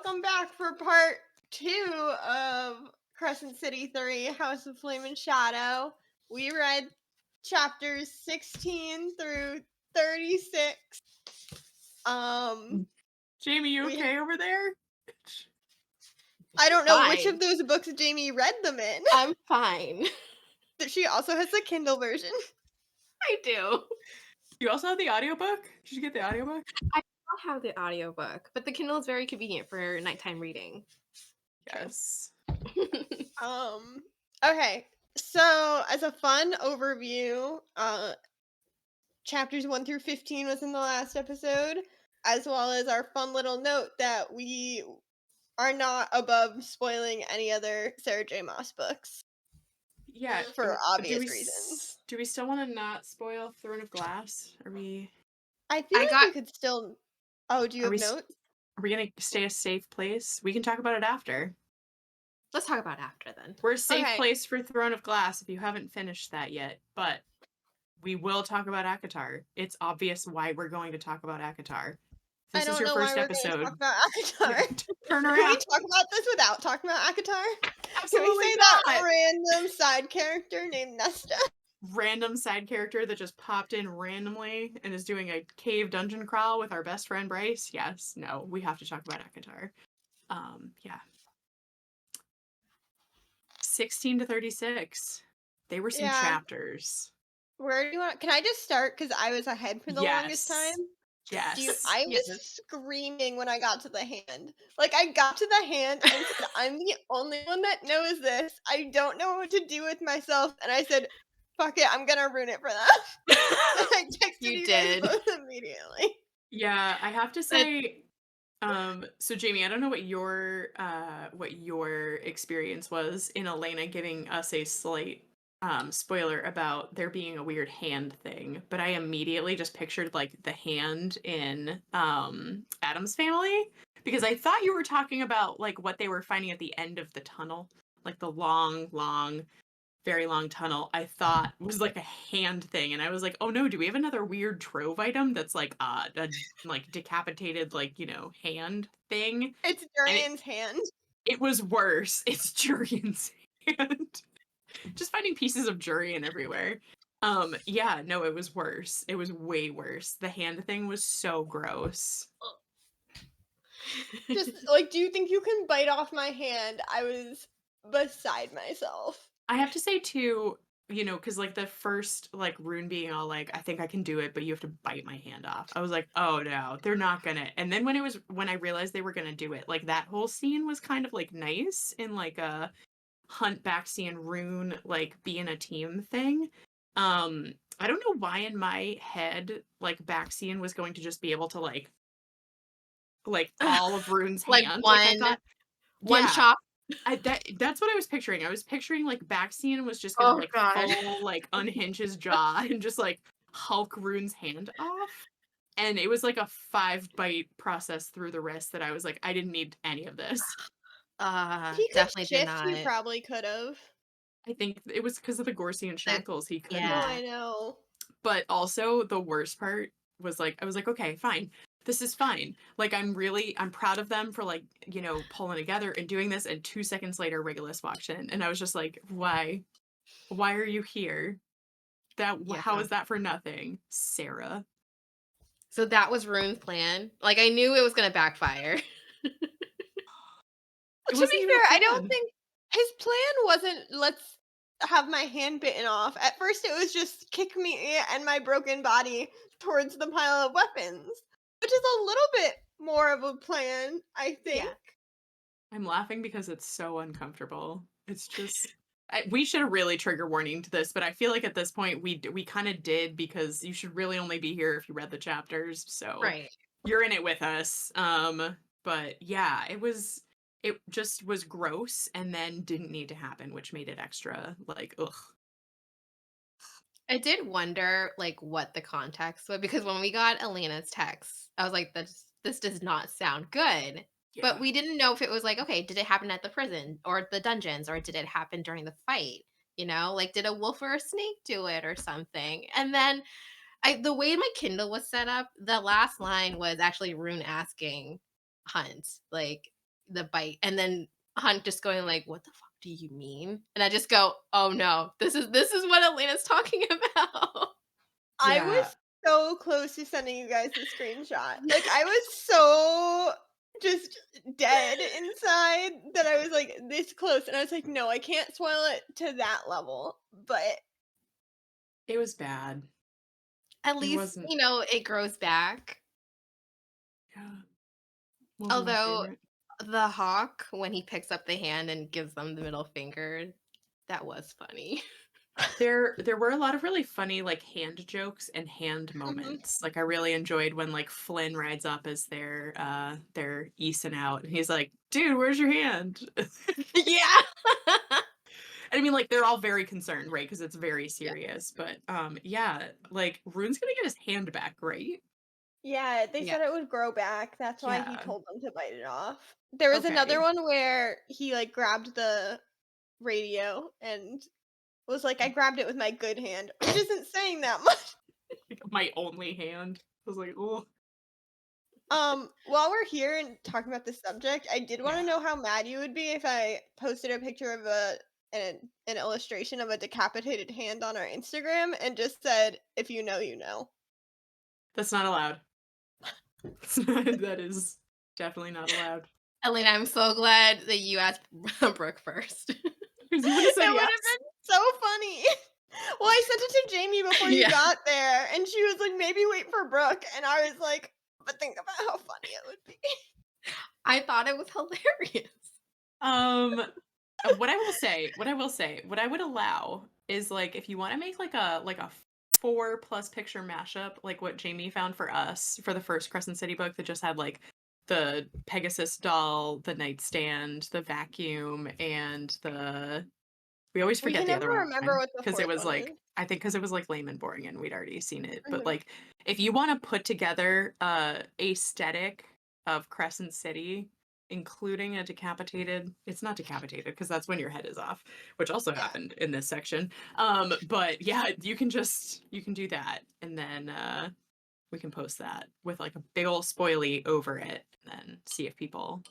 welcome back for part 2 of Crescent City 3, House of Flame and Shadow. We read chapters 16 through 36. Jamie, you we- okay over there? I don't know which Fine. of those books Jamie read them in. I'm fine. She also has the Kindle version. I do. You also have the audiobook? Did you get the audiobook? I don't have the audiobook, but the Kindle is very convenient for nighttime reading. Yes. Okay. So, as a fun overview, chapters 1 through 15 was in the last episode, as well as our fun little note that we are not above spoiling any other Sarah J. Maas books. Yeah. For obvious do reasons. Do we still want to not spoil Throne of Glass? Are we? I feel like we could still. Oh, do you have notes? Are we gonna stay a safe place? We can talk about it after. Let's talk about it after then. We're a safe place for Throne of Glass if you haven't finished that yet, but we will talk about ACOTAR. It's obvious why we're going to talk about ACOTAR. This is your first episode. We're going to talk about ACOTAR. Turn around. Can we talk about this without talking about ACOTAR? Absolutely Can we say not. that random side character named Nesta? Random side character that just popped in randomly and is doing a cave dungeon crawl with our best friend Bryce? Yes. No, we have to talk about ACOTAR. Yeah. 16 to 36. They were some chapters. Where do you want? Can I just start? Because I was ahead for the longest time. Yes. I was screaming when I got to the hand. Like, I got to the hand and said, I'm the only one that knows this. I don't know what to do with myself. And I said, fuck it, I'm gonna ruin it for them. I texted you guys both immediately. Yeah, I have to say, so Jamie, I don't know what your experience was in Elena giving us a slight spoiler about there being a weird hand thing, but I immediately just pictured like the hand in Addams Family, because I thought you were talking about like what they were finding at the end of the tunnel, like the long, very long tunnel. I thought was like a hand thing, and I was like, oh no, do we have another weird trove item that's like a like decapitated, like, you know, hand thing? It's Durian's hand. It was worse. It's Durian's hand. Just finding pieces of Durian everywhere. Yeah, no, it was worse. It was way worse. The hand thing was so gross. Just like, do you think you can bite off my hand? I was beside myself. I have to say too, you know, because like the first like rune being all like, I think I can do it, but you have to bite my hand off. I was like, oh no, they're not gonna. And then when I realized they were gonna do it, like that whole scene was kind of like nice in like a Hunt, Baxi, and Rune like being a team thing. I don't know why in my head like Baxian was going to just be able to like all of Rune's like hand. one, like I thought, one chop. That's what I was picturing. I was picturing like Baxian was just gonna full like unhinge his jaw and just like Hulk Rune's hand off. And it was like a 5-bite process through the wrist that I was like, I didn't need any of this. He definitely shift, did not. he probably could have. I think it was because of the Gorsian shackles he couldn't. Yeah. Oh, I know. But also the worst part was like, I was like, okay, fine. This is fine. Like, I'm proud of them for like, you know, pulling together and doing this. And 2 seconds later, Regulus walked in. And I was just like, why? Why are you here? How is that for nothing? Sarah. So that was Rune's plan. Like, I knew it was going to backfire. To be fair, I don't think his plan wasn't, let's have my hand bitten off. At first it was just kick me and my broken body towards the pile of weapons, which is a little bit more of a plan, I think. Yeah. I'm laughing because it's so uncomfortable. It's just... we should have really trigger warning to this, but I feel like at this point we kind of did, because you should really only be here if you read the chapters. So you're in it with us. But yeah, it just was gross and then didn't need to happen, which made it extra like, ugh. I did wonder like what the context was, because when we got Elena's text, I was like, this does not sound good. Yeah. But we didn't know if it was like, okay, did it happen at the prison or the dungeons, or did it happen during the fight? You know, like, did a wolf or a snake do it or something? And then the way my Kindle was set up, the last line was actually Rune asking Hunt, like, the bite, and then Hunt just going like, "What the fuck do you mean?" And I just go, "Oh no, this is what Elena's talking about." I Yeah. was so close to sending you guys the screenshot. Like, I was so just dead inside that I was, like, this close, and I was like, "No, I can't spoil it to that level," but It was bad. At It least, wasn't it grows back. yeah, wasn't my Although favorite. the hawk, when he picks up the hand and gives them the middle finger, that was funny. There were a lot of really funny, like, hand jokes and hand Mhm. moments. Like, I really enjoyed when, like, Flynn rides up as they're easing out, and he's like, "Dude, where's your hand?" Yeah. I mean, like, they're all very concerned, right? Because it's very Yeah. serious, but, yeah, like, Rune's gonna get his hand back, right? Yeah, they Yeah. said it would grow back, that's why he Yeah. told them to bite it off. There was another Okay. one where he, like, grabbed the radio and was like, "I grabbed it with my good hand," which isn't saying that much. Like, my only hand. I was like, "Oh." While we're here and talking about this subject, I did wanna Yeah. know how mad you would be if I posted a picture of an illustration of a decapitated hand on our Instagram and just said, "If you know, you know." That's not allowed. That is definitely not allowed. Elena, I'm so glad that you asked Brooke first. Because you would've said It would have yes. been so funny. Well, I sent it to Jamie before you Yeah. got there, and she was like, "Maybe wait for Brooke," and I was like, "But think about how funny it would be." I thought it was hilarious. Um, what I would allow is, like, if you wanna make, like a 4 plus picture mashup, like what Jamie found for us for the first Crescent City book that just had, like, the Pegasus doll, the nightstand, the vacuum, and the we always We forget can the never other remember one what the because it 4th was, one like is. I think because it was, like, lame and boring and we'd already seen it, but, Mhm. like, if you wanna put together a aesthetic of Crescent City, including a decapitated it's not decapitated because that's when your head is off, which also Yeah. happened in this section, but yeah, you can do that, and then, we can post that with, like, a big ol' spoilie over it, and then see if people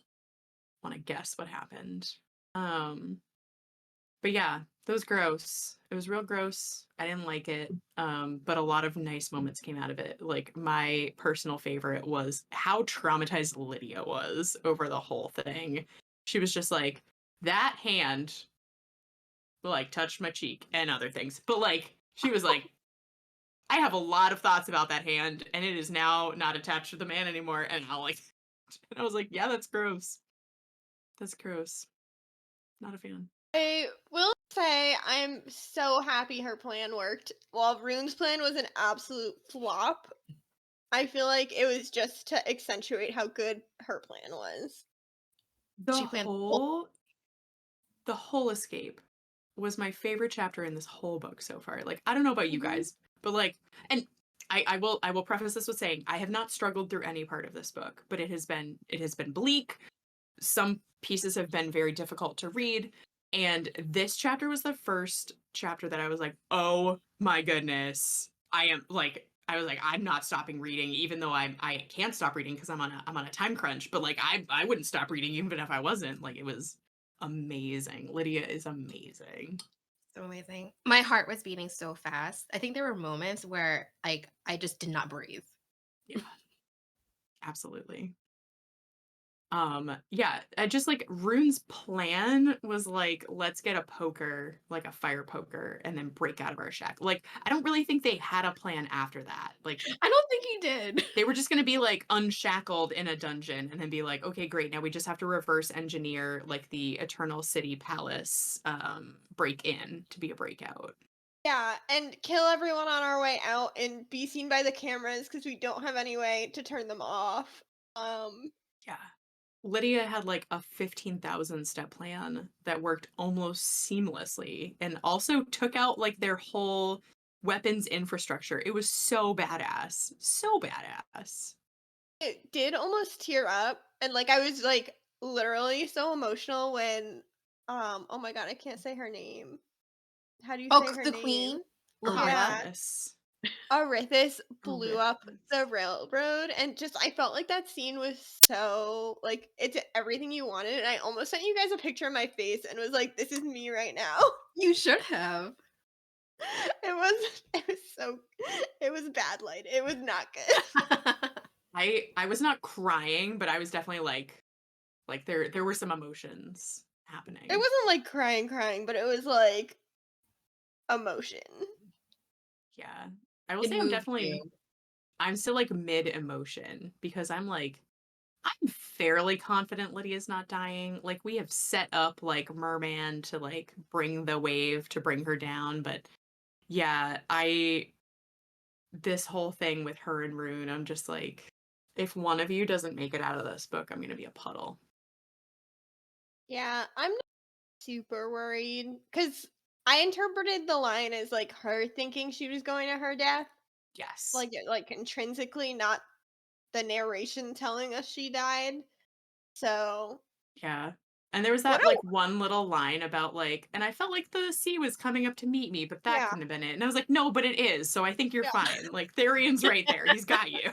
wanna guess what happened. Um but yeah, that was gross. It was real gross. I didn't like it. But a lot of nice moments came out of it. Like my personal favorite was how traumatized Lydia was over the whole thing. She was just like, that hand like touched my cheek and other things. But like she was like, I have a lot of thoughts about that hand, and it is now not attached to the man anymore. And I like and I was like, yeah, that's gross. That's gross. Not a fan. I will say I'm so happy her plan worked. While Rune's plan was an absolute flop, I feel like it was just to accentuate how good her plan was. The She planned the whole The whole escape was my favorite chapter in this whole book so far. Like, I don't know about you Mhm. guys, but like, and I will preface this with saying I have not struggled through any part of this book, but it has been bleak. Some pieces have been very difficult to read, and this chapter was the first chapter that I was like, oh my goodness, I was like, I'm not stopping reading, even though I can't stop reading because I'm on a time crunch. But like, I wouldn't stop reading even if I wasn't. Like, it was amazing. Lydia is amazing. so amazing. My heart was beating so fast. I think there were moments where, like, I just did not breathe. Yeah, absolutely. Yeah, I just like Rune's plan was like, let's get a poker, like a fire poker, and then break out of our shack. Like, I don't really think they had a plan after that. Like, I don't think he did. they were just gonna be like unshackled in a dungeon and then be like, okay, great, now we just have to reverse engineer like the Eternal City Palace break in to be a breakout. Yeah, and kill everyone on our way out and be seen by the cameras because we don't have any way to turn them off. Um, Yeah. Lydia had like a 15,000 step plan that worked almost seamlessly and also took out like their whole weapons infrastructure. It was so badass. So badass. it did almost tear up, and like I was like literally so emotional when oh my god, I can't say her name. How do you Oh, say her the queen, name? Lahala. Yeah. Arachnis. Arithis blew up Horrendous. the railroad, and just I felt like that scene was so like, it's everything you wanted, and I almost sent you guys a picture of my face and was like, "This is me right now." You should have. It was so it was bad light, it was not good. I was not crying, but I was definitely like there were some emotions It happening. wasn't, like, crying, but it was, like, emotion. Yeah. I will It say moved you. I'm still like mid emotion because I'm fairly confident Lydia's not dying. Like we have set up like Merman to like bring the wave to bring her down, but yeah, I this whole thing with her and Rune, I'm just like if one of you doesn't make it out of this book, I'm going to be a puddle. Yeah, I'm not super worried because I interpreted the line as, like, her thinking she was going to her death, Yes. like, intrinsically, not the narration telling us she died. So, Yeah. And there was what that a like one little line about like, and I felt like the sea was coming up to meet me, but that yeah, couldn't have been it. And I was like, no, but it is. So I think you're yeah. fine. Like Therion's right there. He's got you.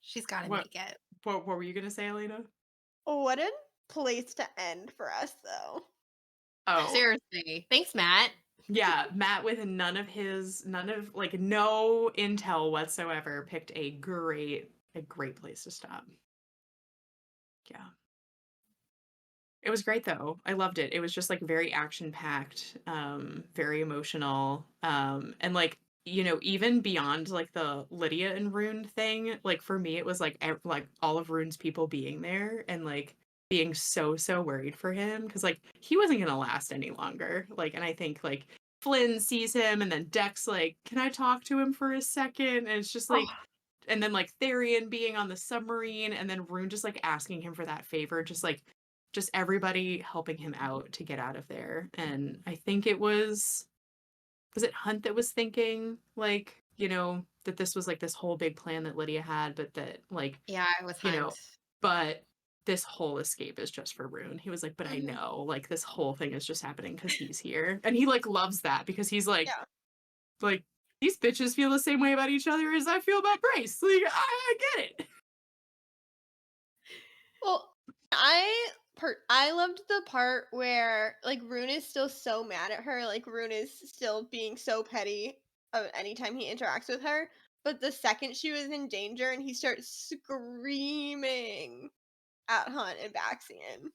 She's gotta What make it. what were you gonna say, Elena? What a place to end for us, though. Oh, Seriously. Thanks, Matt. yeah. Matt with none of like no intel whatsoever picked a great place to stop. Yeah. It was great though. I loved it. It was just like very action packed, very emotional. And like, you know, even beyond like the Lydia and Rune thing, like for me it was like like all of Rune's people being there and like being so worried for him because like he wasn't gonna last any longer. Like, and I think like Flynn sees him and then Dex like, can I talk to him for a second? And it's just Oh, like and then like Therion being on the submarine and then Rune just like asking him for that favor, just everybody helping him out to get out of there. And I think it was it Hunt that was thinking like, you know, that this was like this whole big plan that Lydia had, but that like, yeah, it was you Hunt. know, but this whole escape is just for Rune. He was like, but I Mhm. know, like this whole thing is just happening because he's here. And he like loves that because he's Yeah. like, these bitches feel the same way about each other as I feel about Grace. Like, I get it. Well, I loved the part where, like, Rune is still so mad at her, like, Rune is still being so petty, anytime he interacts with her, but the second she was in danger and he starts screaming at Hunt and Baxian.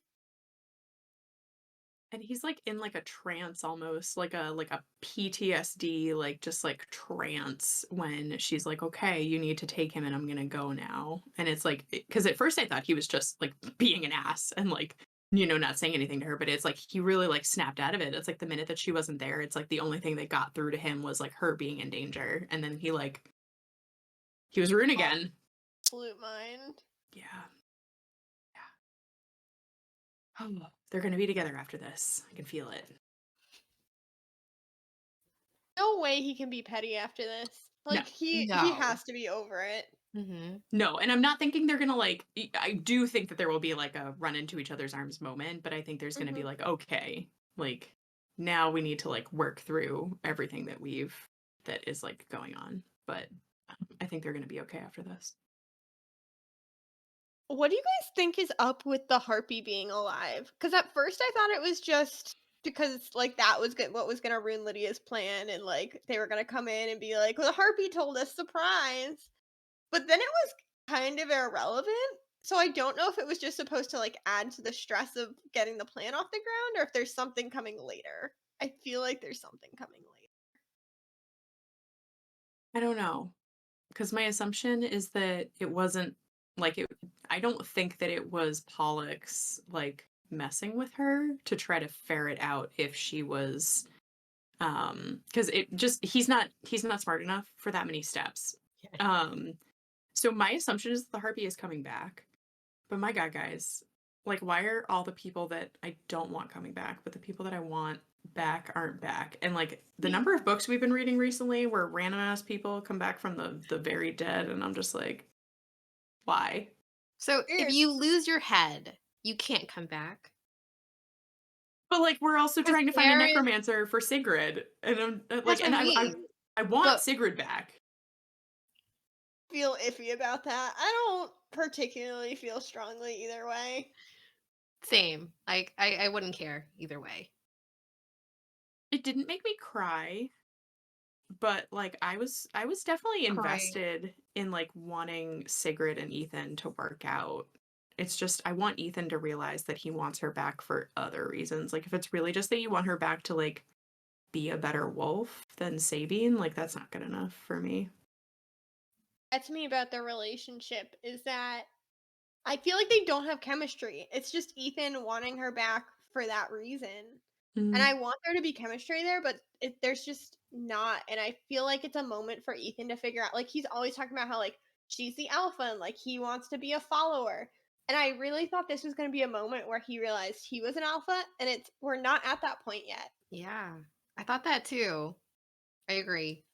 And he's like in like a trance almost, like a PTSD, like just like trance when she's like, okay, you need to take him and I'm gonna go now. And it's like because at first I thought he was just like being an ass and like, you know, not saying anything to her, but it's like he really like snapped out of it. It's like the minute that she wasn't there, it's like the only thing that got through to him was like her being in danger. And then he was Rune again. Absolute mind. Yeah. Yeah. Oh, they're gonna be together after this. I can feel it. No way he can be petty after this. No. Like, he No. has to be over it. Mhm. No, and I'm not thinking they're gonna like. I do think that there will be like a run into each other's arms moment, but I think there's gonna be Mhm. like, okay, like now we need to like work through everything that is like going on. But I think they're gonna be okay after this. What do you guys think is up with the harpy being alive? Because at first I thought it was just because like that was good, what was gonna ruin Lydia's plan, and like they were gonna come in and be like, "Well, the harpy told us surprise," but then it was kind of irrelevant. So I don't know if it was just supposed to like add to the stress of getting the plan off the ground, or if there's something coming later. I feel like there's something coming later. I don't know because my assumption is that it wasn't like it. I don't think that it was Pollux like messing with her to try to ferret out if she was because it just he's not smart enough for that many steps. Yeah. um so my assumption is the harpy is coming back, but my god, guys, like why are all the people that I don't want coming back but the people that I want back aren't back? And like the number of books we've been reading recently where random ass people come back from the very dead, and I'm just like, why? So, if Weird. you lose your head, you can't come back. But, like, we're also 'Cause trying to find a there is necromancer for Sigrid, and I'm, that's like, what and I I mean, I want but Sigrid back. Feel iffy about that. I don't particularly feel strongly either way. same. Like, I wouldn't care either way. It didn't make me cry, but, like, I was definitely Crying. invested in, like, wanting Sigrid and Ethan to work out. It's just I want Ethan to realize that he wants her back for other reasons. Like, if it's really just that you want her back to, like, be a better wolf than Sabine, like, that's not good enough for me. That's me about their relationship is that I feel like they don't have chemistry. It's just Ethan wanting her back for that reason. And Mhm. I want there to be chemistry there, but there's just not. And I feel like it's a moment for Ethan to figure out. Like he's always talking about how like she's the alpha and like he wants to be a follower. And I really thought this was going to be a moment where he realized he was an alpha, and it's we're not at that point yet. Yeah. I thought that too. I agree.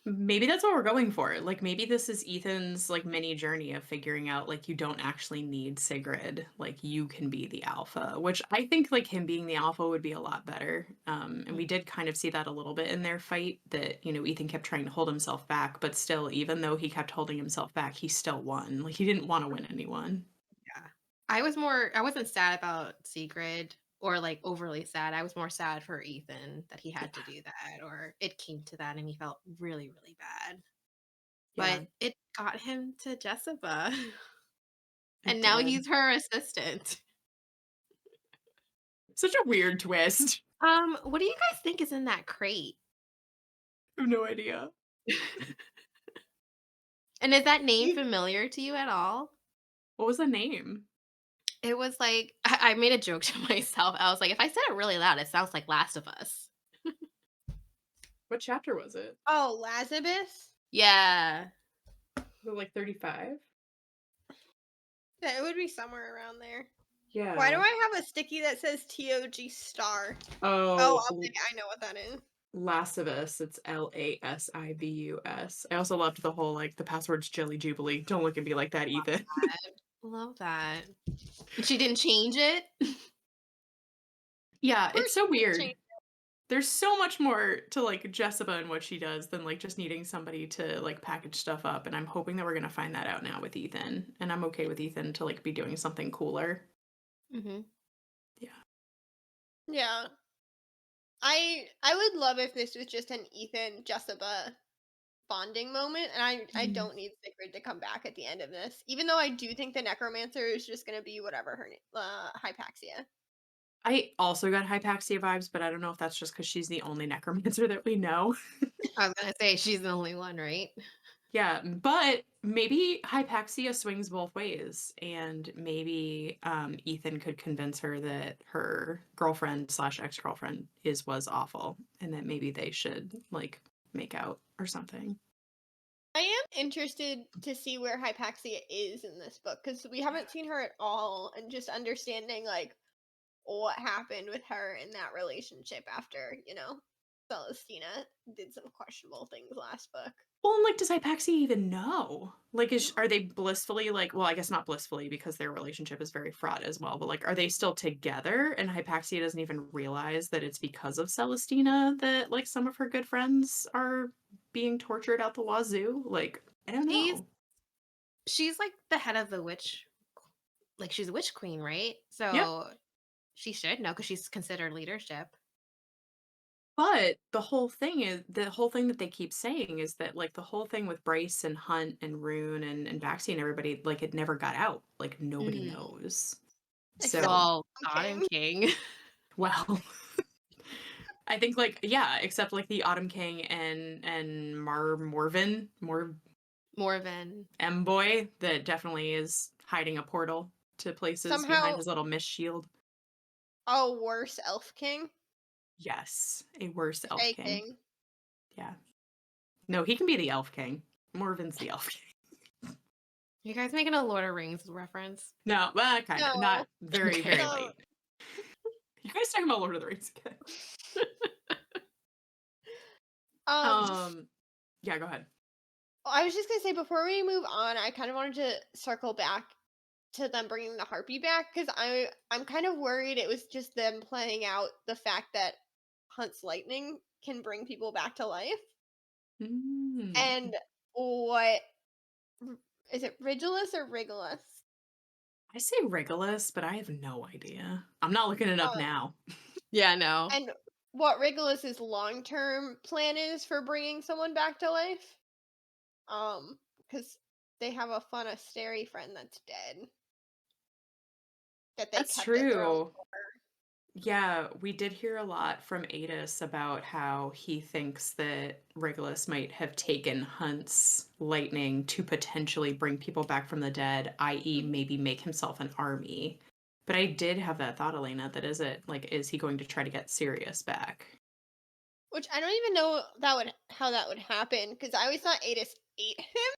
Maybe that's what we're going for. Like, maybe this is Ethan's, like, mini journey of figuring out, like, you don't actually need Sigrid. Like, you can be the alpha, which I think, like, him being the alpha would be a lot better. And Mm, we did kind of see that a little bit in their fight that, Ethan kept trying to hold himself back, but still, even though he kept holding himself back, he still won. Like, he didn't want to win anyone. yeah. I wasn't sad about Sigrid or, like, overly sad. I was more sad for Ethan that he Yeah. had to do that, or it came to that and he felt really, really bad. Yeah, But it got him to Jessica, it and now did. he's her assistant. Such a weird twist. What do you guys think is in that crate? I have no idea. And is that name You familiar to you at all? What was the name? It was like I made a joke to myself. I was like, "If I said it really loud, it sounds like Last of Us." What chapter was it? Oh, Lazarus? Yeah. Was it like 35? Yeah, it would be somewhere around there. Why do Yeah. I have a sticky that says TOG star? Oh, Oh, okay, I know what that is. Lascivus, it's Lasibus. I also loved the whole, like, the password's Jelly Jubilee. Don't look at me like that, Ethan. Love that. And she didn't change it? Yeah, Of it's course so you can change. weird. There's so much more to, like, Jessica and what she does than, like, just needing somebody to, like, package stuff up, and I'm hoping that we're gonna find that out now with Ethan, and I'm okay with Ethan to, like, be doing something cooler. Mhm. Yeah. Yeah. I would love if this was just an Ethan Jessica bonding moment, and I Mhm. don't need Sigrid to come back at the end of this. Even though I do think the necromancer is just gonna be whatever her name Hypaxia. I also got Hypaxia vibes, but I don't know if that's just because she's the only necromancer that we know. I was gonna say she's the only one, right? Yeah, but maybe Hypaxia swings both ways, and maybe Ethan could convince her that her girlfriend slash ex girlfriend was awful, and that maybe they should like make out or something. I am interested to see where Hypaxia is in this book because we haven't seen her at all, and just understanding like what happened with her in that relationship after, Celestina did some questionable things last book. Well, and like, does Hypaxia even know? Like, are they blissfully like? Well, I guess not blissfully because their relationship is very fraught as well. But like, are they still together? And Hypaxia doesn't even realize that it's because of Celestina that like some of her good friends are being tortured out the wazoo. Like, I don't She's know. she's like the head of the witch, like she's a witch queen, right? Yep. So she should know because she's considered leadership. But the whole thing that they keep saying is that like the whole thing with Bryce and Hunt and Rune and Baxi and everybody, like it never got out. Like nobody Mm. knows. Except So Well, Autumn King. King. well, I think like yeah, except like the Autumn King and More Morven. M boy that definitely is hiding a portal to places behind Somehow his little mist shield. a worse elf king. Yes, a worse elf Shay king. King. Yeah. No, he can be the elf king. Morven's the elf king. You guys making a Lord of Rings reference? No, well, kind of. No. Not very, very Okay. No. late. You guys talking about Lord of the Rings again? Um Um, yeah, go ahead. I was just gonna say before we move on, I kind of wanted to circle back to them bringing the harpy back because I'm kind of worried it was just them playing out the fact that Hunt's lightning can bring people back to life. Mm. And what is it, Rigulus or Rigulus? I say Regulus, but I have no idea. I'm not looking it up Um, now. Yeah, no. and what Regulus's long-term plan is for bringing someone back to life. Because they have a fun Asteri friend that's dead that they That's kept the throne true. for. Yeah, we did hear a lot from Adis about how he thinks that Regulus might have taken Hunt's lightning to potentially bring people back from the dead, i.e., Mhm. maybe make himself an army. But I did have that thought, Elena, that is he going to try to get Sirius back? Which I don't even know how that would happen because I always thought Adis ate him,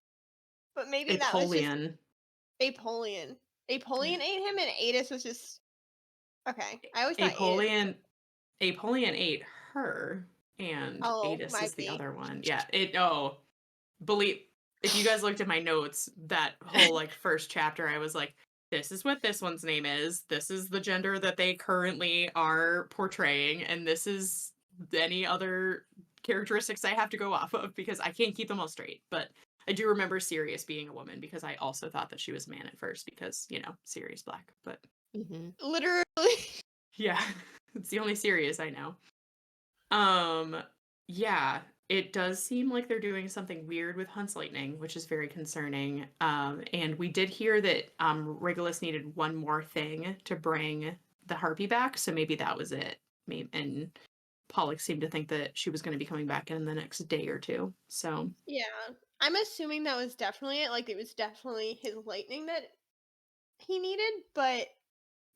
but maybe that was just Apollyon. Apollyon. Apollyon ate him, and Adis was just okay. I always thought Adis. Apollyon Apollyon ate her, and Oh, Adis is might the be. other one. Yeah, believe if you guys looked at my notes, that whole like first chapter, I was like, this is what this one's name is. This is the gender that they currently are portraying, and this is any other characteristics I have to go off of because I can't keep them all straight. But I do remember Sirius being a woman because I also thought that she was a man at first because, Sirius Black. But Mhm. Literally. yeah, it's the only Sirius I know. Um, yeah, it does seem like they're doing something weird with Hunt's lightning, which is very concerning. And we did hear that Regulus needed one more thing to bring the harpy back, so maybe that was it. Maybe, and Pollux seemed to think that she was going to be coming back in the next day or two. So Yeah. I'm assuming that was definitely it. Like, it was definitely his lightning that he needed, but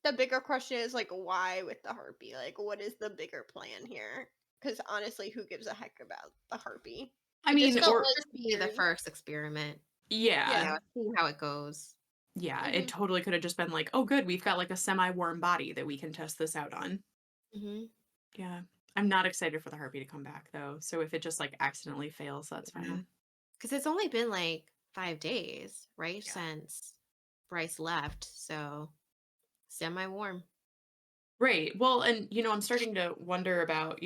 the bigger question is, like, why with the harpy? Like, what is the bigger plan here? Because honestly, who gives a heck about the harpy? I It just mean, felt It or could like just be the weird. first experiment, yeah, Yeah. see how it goes. yeah, it Hmm. totally could have just been like, oh, good, we've got like a semi-warm body that we can test this out on. Mhm. Yeah. I'm not excited for the harpy to come back though. So if it just like accidentally fails, that's Yeah. fine. 'Cause it's only been, like, 5 days, right, Yeah. since Bryce left, so semi-warm. Right. Well, and I'm starting to wonder about,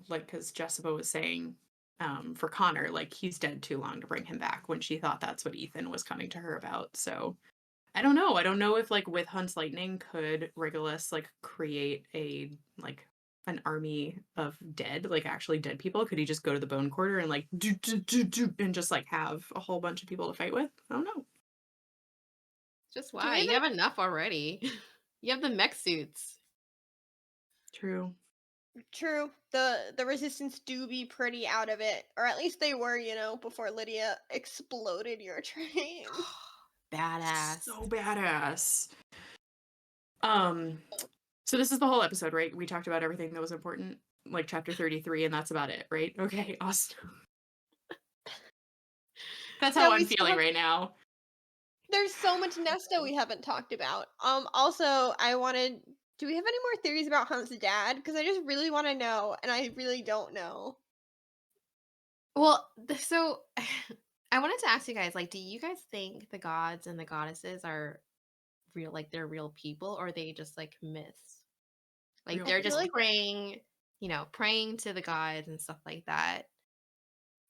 like cuz Jessica was saying for Connor, like he's dead too long to bring him back when she thought that's what Ethan was coming to her about. So, I don't know. I don't know if like with Hunt's lightning could Regulus like create a like an army of dead, like actually dead people? Could he just go to the bone quarter and like and just like have a whole bunch of people to fight with? I don't know. Just Do we why? have You have enough already. You have the mech suits. True. True. The resistance do be pretty out of it, or at least they were, before Lydia exploded your train. Badass. So badass. Um, so this is the whole episode, right? We talked about everything that was important, like chapter 33, and that's about it, right? Okay, awesome. That's how No, I'm we still feeling have. right now. There's so much Nesta we haven't talked about. Also, I wanted. Do we have any more theories about Hunt's dad? Because I just really want to know, and I really don't know. Well, so I wanted to ask you guys, like, do you guys think the gods and the goddesses are real, like they're real people, or are they just like myths? Like Real I they're feel just people. like praying to the gods and stuff like that.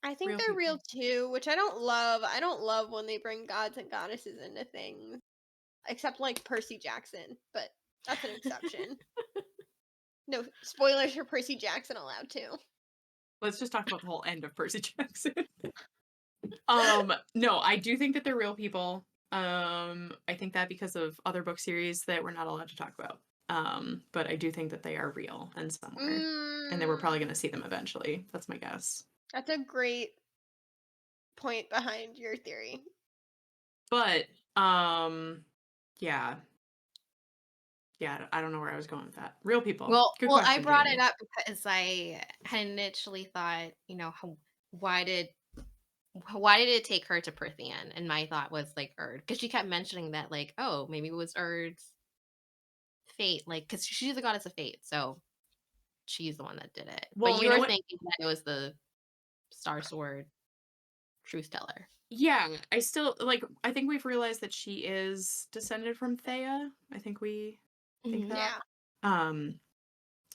I think Real they're real people. too, which I don't love. I don't love when they bring gods and goddesses into things, except like Percy Jackson, but that's an exception. No spoilers for Percy Jackson allowed too. Let's just talk about the whole end of Percy Jackson. No, I do think that they're real people. I think that because of other book series that we're not allowed to talk about. But I do think that they are real and somewhere. And then we're probably Mm, gonna see them eventually. That's my guess. that's a great point behind your theory. But yeah. Yeah, I don't know where I was going with that. Real people. Good Well, I question, brought it Jamie. up because I had initially thought, why did why did it take her to Prithian? And my thought was like Erd, because she kept mentioning that, like, oh, maybe it was Erd's fate, like, because she's the goddess of fate, so she's the one that did it. But Well, you you know were what? thinking that it was the Star Sword. truth teller. Yeah, I still like I think we've realized that she is descended from Thea. I think we think Mhm. that. Yeah. Um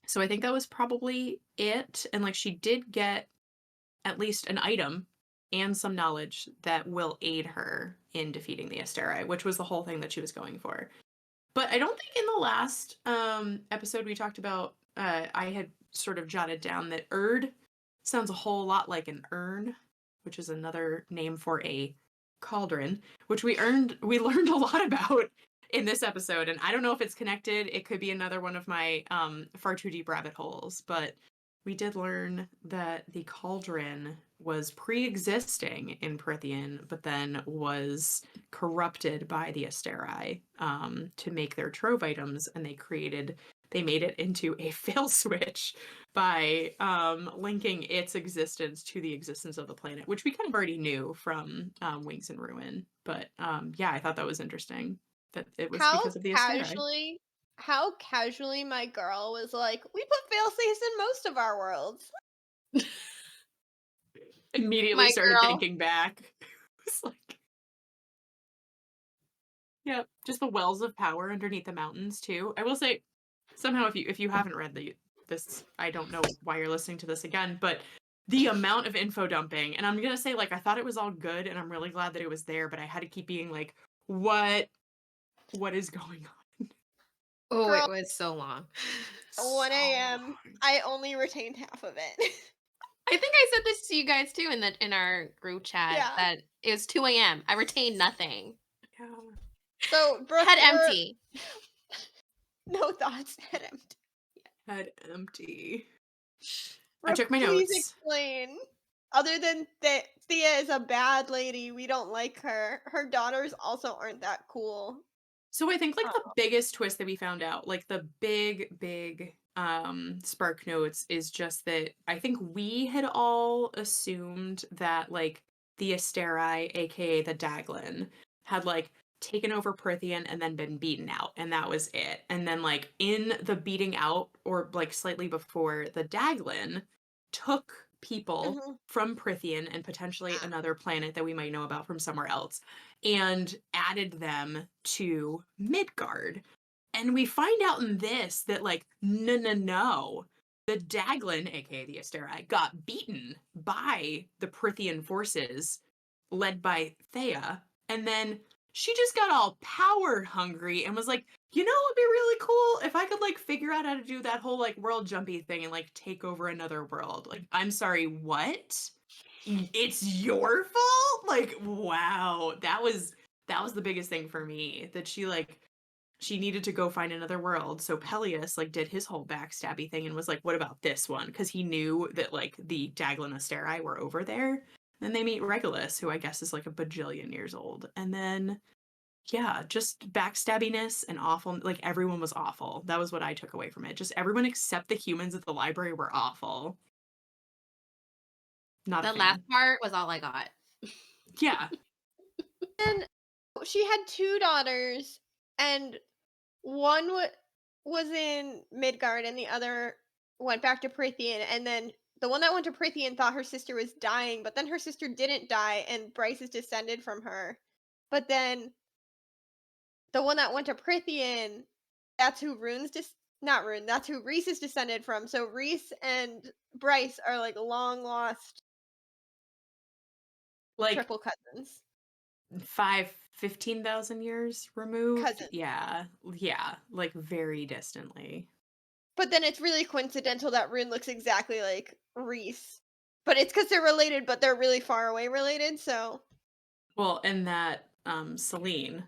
so I think that was probably it. And like she did get at least an item and some knowledge that will aid her in defeating the Asteri, which was the whole thing that she was going for. But I don't think in the last episode we talked about, I had sort of jotted down that Erd sounds a whole lot like an urn, which is another name for a cauldron, which we learned a lot about in this episode. And I don't know if it's connected. It could be another one of my far too deep rabbit holes, but we did learn that the cauldron was pre-existing in Prithian, but then was corrupted by the Asteri to make their trove items, and they made it into a fail switch by linking its existence to the existence of the planet, which we kind of already knew from Wings and Ruin. But yeah, I thought that was interesting that it was How because of the Asteri. casually how casually my girl was like, "We put failsafes in most of our worlds." Immediately My started girl. thinking back. It's like, yeah, just the wells of power underneath the mountains too. I will say, somehow, if you haven't read this, I don't know why you're listening to this again, but the amount of info dumping, and I'm gonna say like I thought it was all good, and I'm really glad that it was there, but I had to keep being like, what is going on? Oh, Girl, it was so long. 1 So a.m. long. I only retained half of it. I think I said this to you guys too in our group chat Yeah. that it was 2 a.m. I retained nothing. Yeah. So, Brooke, Head empty. no thoughts, head empty. Head empty. I Brooke, took my please notes. explain. Other than that, Thea is a bad lady. We don't like her. Her daughters also aren't that cool. So I think like the Oh. biggest twist that we found out, like the big spark notes is just that I think we had all assumed that like the Asteri, aka the Daglin, had like taken over Prithian and then been beaten out, and that was it. And then like in the beating out, or like slightly before, the Daglin took people Mhm. from Prithian and potentially another planet that we might know about from somewhere else, and added them to Midgard. And we find out in this that, like, no. The Daglin, aka the Asteri, got beaten by the Prithian forces led by Thea. And then she just got all power hungry and was like, you know what would be really cool? If I could, like, figure out how to do that whole, like, world jumpy thing and, like, take over another world. Like, I'm sorry, what? It's your fault? Like, wow. That was the biggest thing for me, that she needed to go find another world. So Peleus like did his whole backstabby thing and was like, what about this one? Because he knew that like the Daglin Asteri were over there. Then they meet Regulus, who I guess is like a bajillion years old. And then yeah, just backstabbiness and awful. Like everyone was awful. That was what I took away from it. Just everyone except the humans at the library were awful. Not a The last fan. part was all I got. Yeah. And she had two daughters, and one was in Midgard, and the other went back to Prithian. And then the one that went to Prithian thought her sister was dying, but then her sister didn't die, and Bryce is descended from her. But then the one that went to Prithian, that's who not Rune, that's who Reese is descended from. So Reese and Bryce are like long lost Like triple cousins. 15,000 years removed. Cousins. Yeah. Yeah. Like very distantly. But then it's really coincidental that Rune looks exactly like Reese. But it's because they're related, but they're really far away related, so. Well, and that Celine,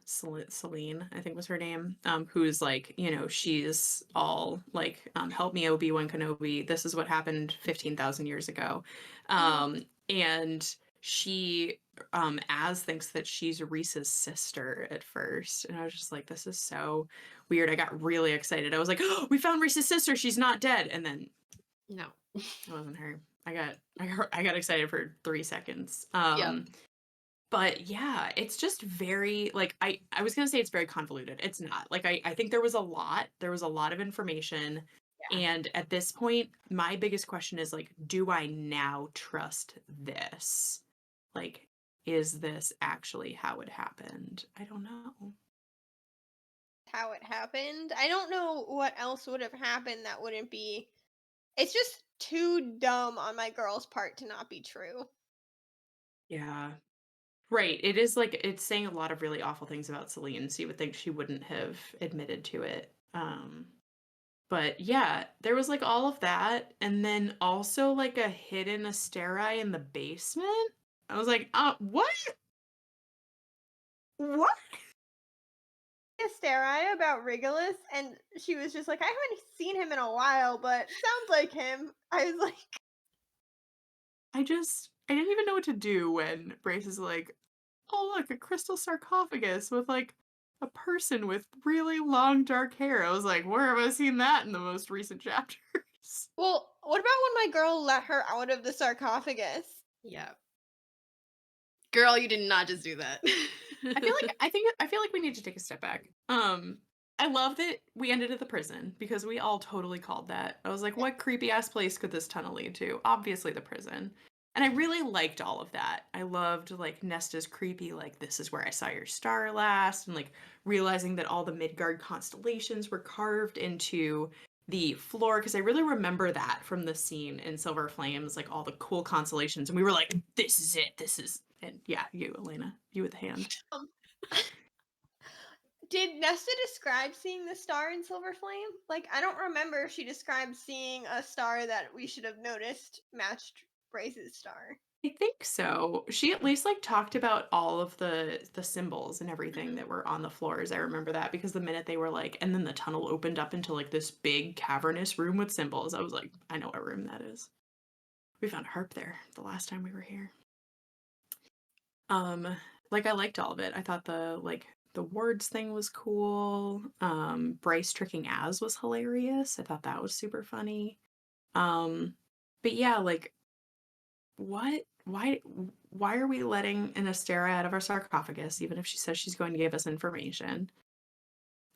I think was her name, who's like, she's all like, help me, Obi-Wan Kenobi. This is what happened 15,000 years ago. Mhm. And she, Az thinks that she's Reese's sister at first. And I was just like, this is so weird. I got really excited. I was like, oh, we found Reese's sister. She's not dead. And then No. it wasn't her. I got excited for 3 seconds. Yep. But yeah, it's just very like I was gonna say it's very convoluted. It's not. Like I think there was a lot. There was a lot of information. Yeah. And at this point, my biggest question is like, do I now trust this? Like, is this actually how it happened? I don't know. How it happened. I don't know what else would have happened that wouldn't be. It's just too dumb on my girl's part to not be true. Yeah. Right. It is like it's saying a lot of really awful things about Celine, so you would think she wouldn't have admitted to it. But yeah, there was like all of that, and then also like a hidden Asteri in the basement. I was like, what? What? Asteria about Regulus, and she was just like, I haven't seen him in a while, but sounds like him. I was like, I didn't even know what to do when Brace is like, oh look, a crystal sarcophagus with like a person with really long dark hair. I was like, where have I seen that in the most recent chapters? well, what about when my girl let her out of the sarcophagus? Yeah. Girl, you did not just do that. I feel like we need to take a step back. I love that we ended at the prison because we all totally called that. I was like, what creepy ass place could this tunnel lead to? Obviously the prison. And I really liked all of that. I loved like Nesta's creepy, like, this is where I saw your star last, and like realizing that all the Midgard constellations were carved into the floor, because I really remember that from the scene in Silver Flames, like all the cool constellations, and we were like, this is it, this is, and yeah, you, Elena, you with the hand. Um, did Nesta describe seeing the star in Silver Flame? Like, I don't remember if she described seeing a star that we should have noticed matched Brace's star. I think so. She at least like talked about all of the symbols and everything that were on the floors. I remember that because the minute they were like, and then the tunnel opened up into like this big cavernous room with symbols, I was like, I know what room that is. We found a harp there the last time we were here. Like I liked all of it. I thought the words thing was cool. Bryce tricking Az was hilarious. I thought that was super funny. But yeah, like what? Why are we letting an Astera out of our sarcophagus, even if she says she's going to give us information?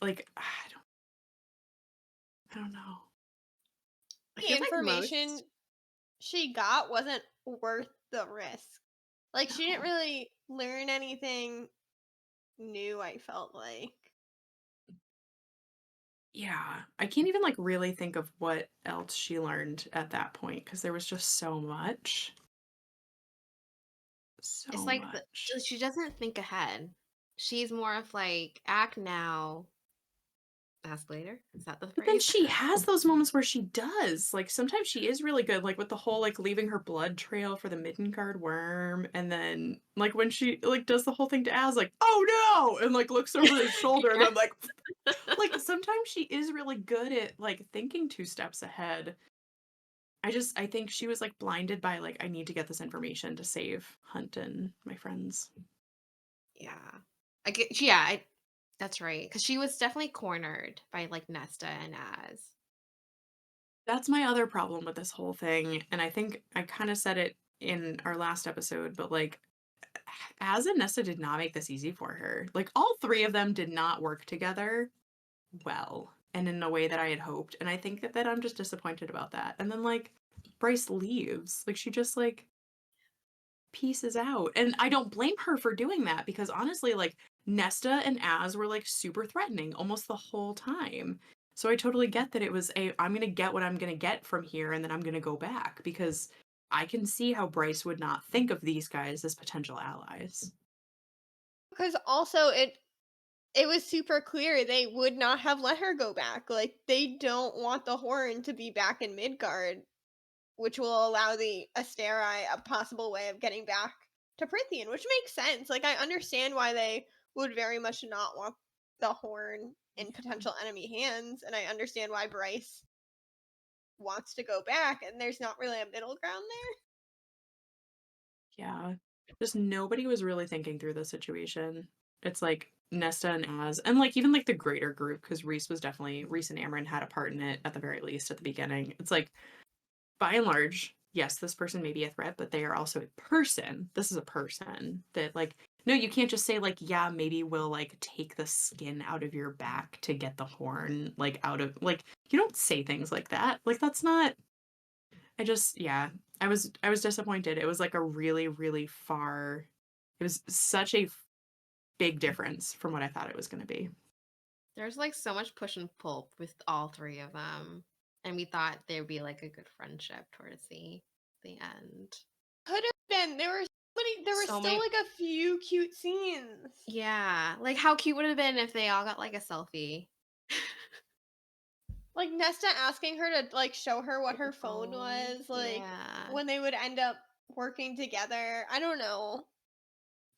Like, I don't know. I The feel like information most she got wasn't worth the risk. Like, she didn't No. really learn anything new, I felt like. Yeah, I can't even like really think of what else she learned at that point because there was just so much. it's So like the much. she doesn't think ahead. She's more of like act now, ask later. Is that the But then phrase? she has those moments where she does. Like sometimes she is really good, like with the whole like leaving her blood trail for the Middengard worm, and then like when she like does the whole thing to Az, like, oh no, and like looks over his shoulder, and Yeah. I'm like sometimes she is really good at like thinking two steps ahead. I think she was like blinded by like I need to get this information to save Hunt and my friends. Yeah. I get yeah, that's right. Because she was definitely cornered by like Nesta and Az. That's my other problem with this whole thing, and I think I kind of said it in our last episode, but like Az and Nesta did not make this easy for her. Like all three of them did not work together well and in a way that I had hoped, and I think that I'm just disappointed about that. And then like Bryce leaves. Like she just like pieces out. And I don't blame her for doing that because honestly, like Nesta and Az were like super threatening almost the whole time. So I totally get that it was I'm gonna get what I'm gonna get from here and then I'm gonna go back because I can see how Bryce would not think of these guys as potential allies. Because also it was super clear they would not have let her go back. Like, they don't want the Horn to be back in Midgard, which will allow the Asteri a possible way of getting back to Prithian, which makes sense. Like, I understand why they would very much not want the Horn in potential enemy hands, and I understand why Bryce wants to go back, and there's not really a middle ground there. Yeah. Just nobody was really thinking through the situation. It's like Nesta and Az, and like even like the greater group, because Reese and Amryn had a part in it at the very least at the beginning. It's like by and large, yes, this person may be a threat, but they are also a person. This is a person that like no, you can't just say like, yeah, maybe we'll like take the skin out of your back to get the horn like out of like you don't say things like that. Like that's not I just yeah, I was disappointed. It was like a really really far It was such a big difference from what I thought it was going to be. There's like so much push and pull with all three of them. And we thought there'd be like a good friendship towards the end. Could have been. There were So still many like a few cute scenes. Yeah. Like how cute would it have been if they all got like a selfie? Like Nesta asking her to like show her what With the her phone phone. was, like Yeah. when they would end up working together. I don't know.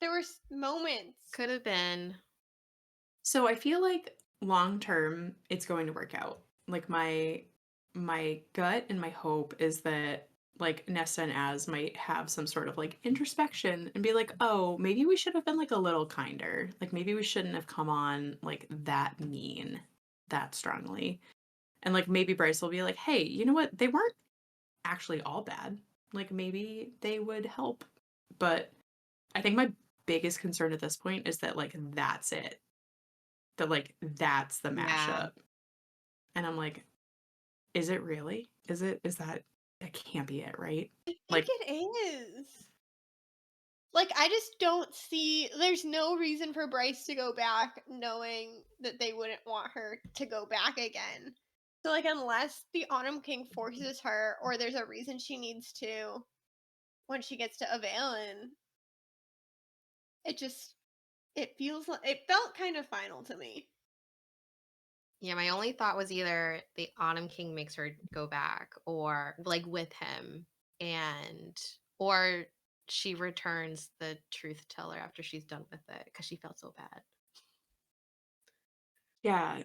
There were moments. Could have been. So I feel like long term it's going to work out. Like my gut and my hope is that like Nesta and Az might have some sort of like introspection and be like, "Oh, maybe we should have been like a little kinder. Like maybe we shouldn't have come on like that mean that strongly." And like maybe Bryce will be like, "Hey, you know what? They weren't actually all bad. Like maybe they would help." But I think my biggest concern at this point is that like that's it. That like that's the Yeah. mashup. And I'm like, is it really? Is that can't be it, right? I think Like it is. Like I just don't see there's no reason for Bryce to go back knowing that they wouldn't want her to go back again. So like unless the Autumn King forces her or there's a reason she needs to when she gets to Avalon, it just it felt kind of final to me. Yeah, my only thought was either the Autumn King makes her go back or like with him and or she returns the truth teller after she's done with it because she felt so bad. yeah,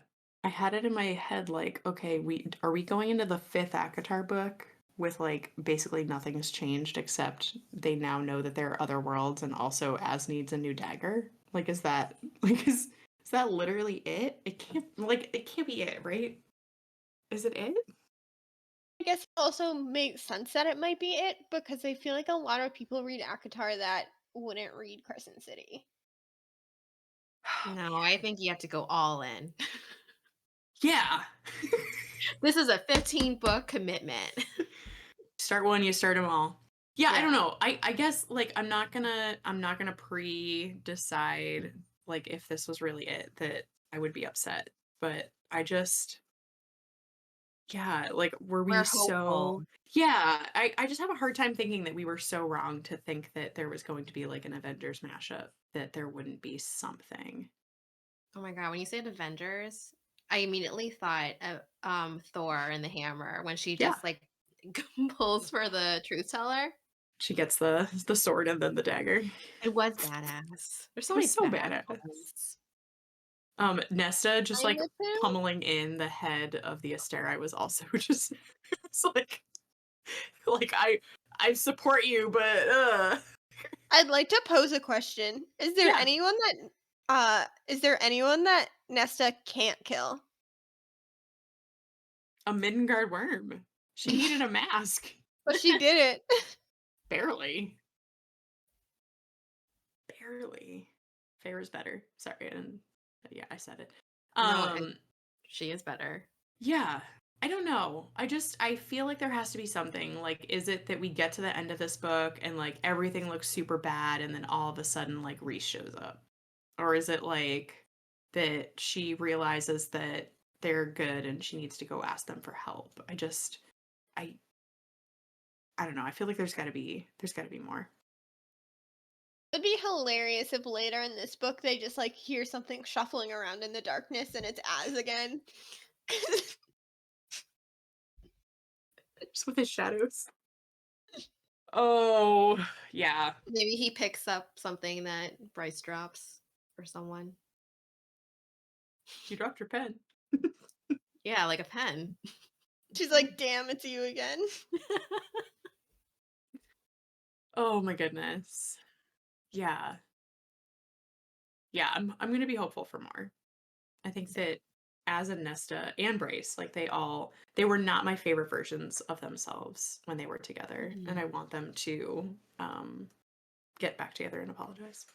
I had it in my head like, okay, we going into the fifth Akatar book with like basically nothing has changed except they now know that there are other worlds and also Az needs a new dagger. Like is that like is that literally it? It can't be it, right? Is it it? I guess it also makes sense that it might be it because I feel like a lot of people read Akatar that wouldn't read Crescent City. Oh, No, I man. think you have to go all in. Yeah. This is a 15-book commitment. Start one, you start them all. Yeah, I don't Yeah. know. I guess like I'm not gonna pre-decide like if this was really it that I would be upset. But I just yeah, like were we We're hopeful. so yeah, I just have a hard time thinking that we were so wrong to think that there was going to be like an Avengers mashup, that there wouldn't be something. Oh my god, when you said Avengers, I immediately thought of Thor and the hammer when she Yeah. just like pulls for the truth teller. She gets the sword and then the dagger. It was badass. There's so It many was so badass badass. moments. Nesta just I'm like with him. pummeling in the head of the Asteri was also just it's like I support you, but I'd like to pose a question. yeah, Is there anyone that Nesta can't kill? a Midgard worm. She needed a mask. But she did it. Barely. Barely. Fair is better. Sorry, and yeah, I said it. No, Um she is better. Yeah. I don't know. I feel like there has to be something. Like, is it that we get to the end of this book and like everything looks super bad and then all of a sudden like Reese shows up? Or is it like that she realizes that they're good and she needs to go ask them for help? I I don't know. I feel like there's gotta be more. It'd be hilarious if later in this book they just like hear something shuffling around in the darkness and it's Az again. Just with his shadows. Oh, yeah. Maybe he picks up something that Bryce drops for someone. You dropped your pen. Yeah, like a pen. She's like, "Damn, it's you again." Oh my goodness. Yeah. Yeah, I'm gonna be hopeful for more. I think that as a Nesta and Brace, like they were not my favorite versions of themselves when they were together. And I Mhm. want them to get back together and apologize.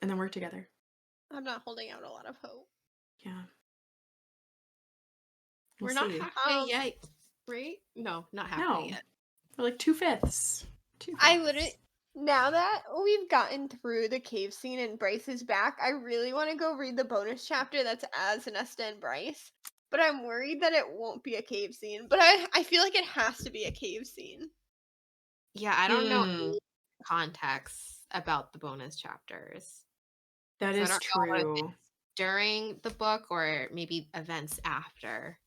And then work together. I'm not holding out a lot of hope. Yeah. We'll We're not see. halfway yet, right? No, not halfway No. yet. We're like 2/5. I wouldn't 2/5. Now that we've gotten through the cave scene and Bryce is back, I really want to go read the bonus chapter that's as Nesta and Bryce. But I'm worried that it won't be a cave scene. But I feel like it has to be a cave scene. Yeah, I don't know Hmm, any context about the bonus chapters. that So I is don't know if true. it's during the book or maybe events after.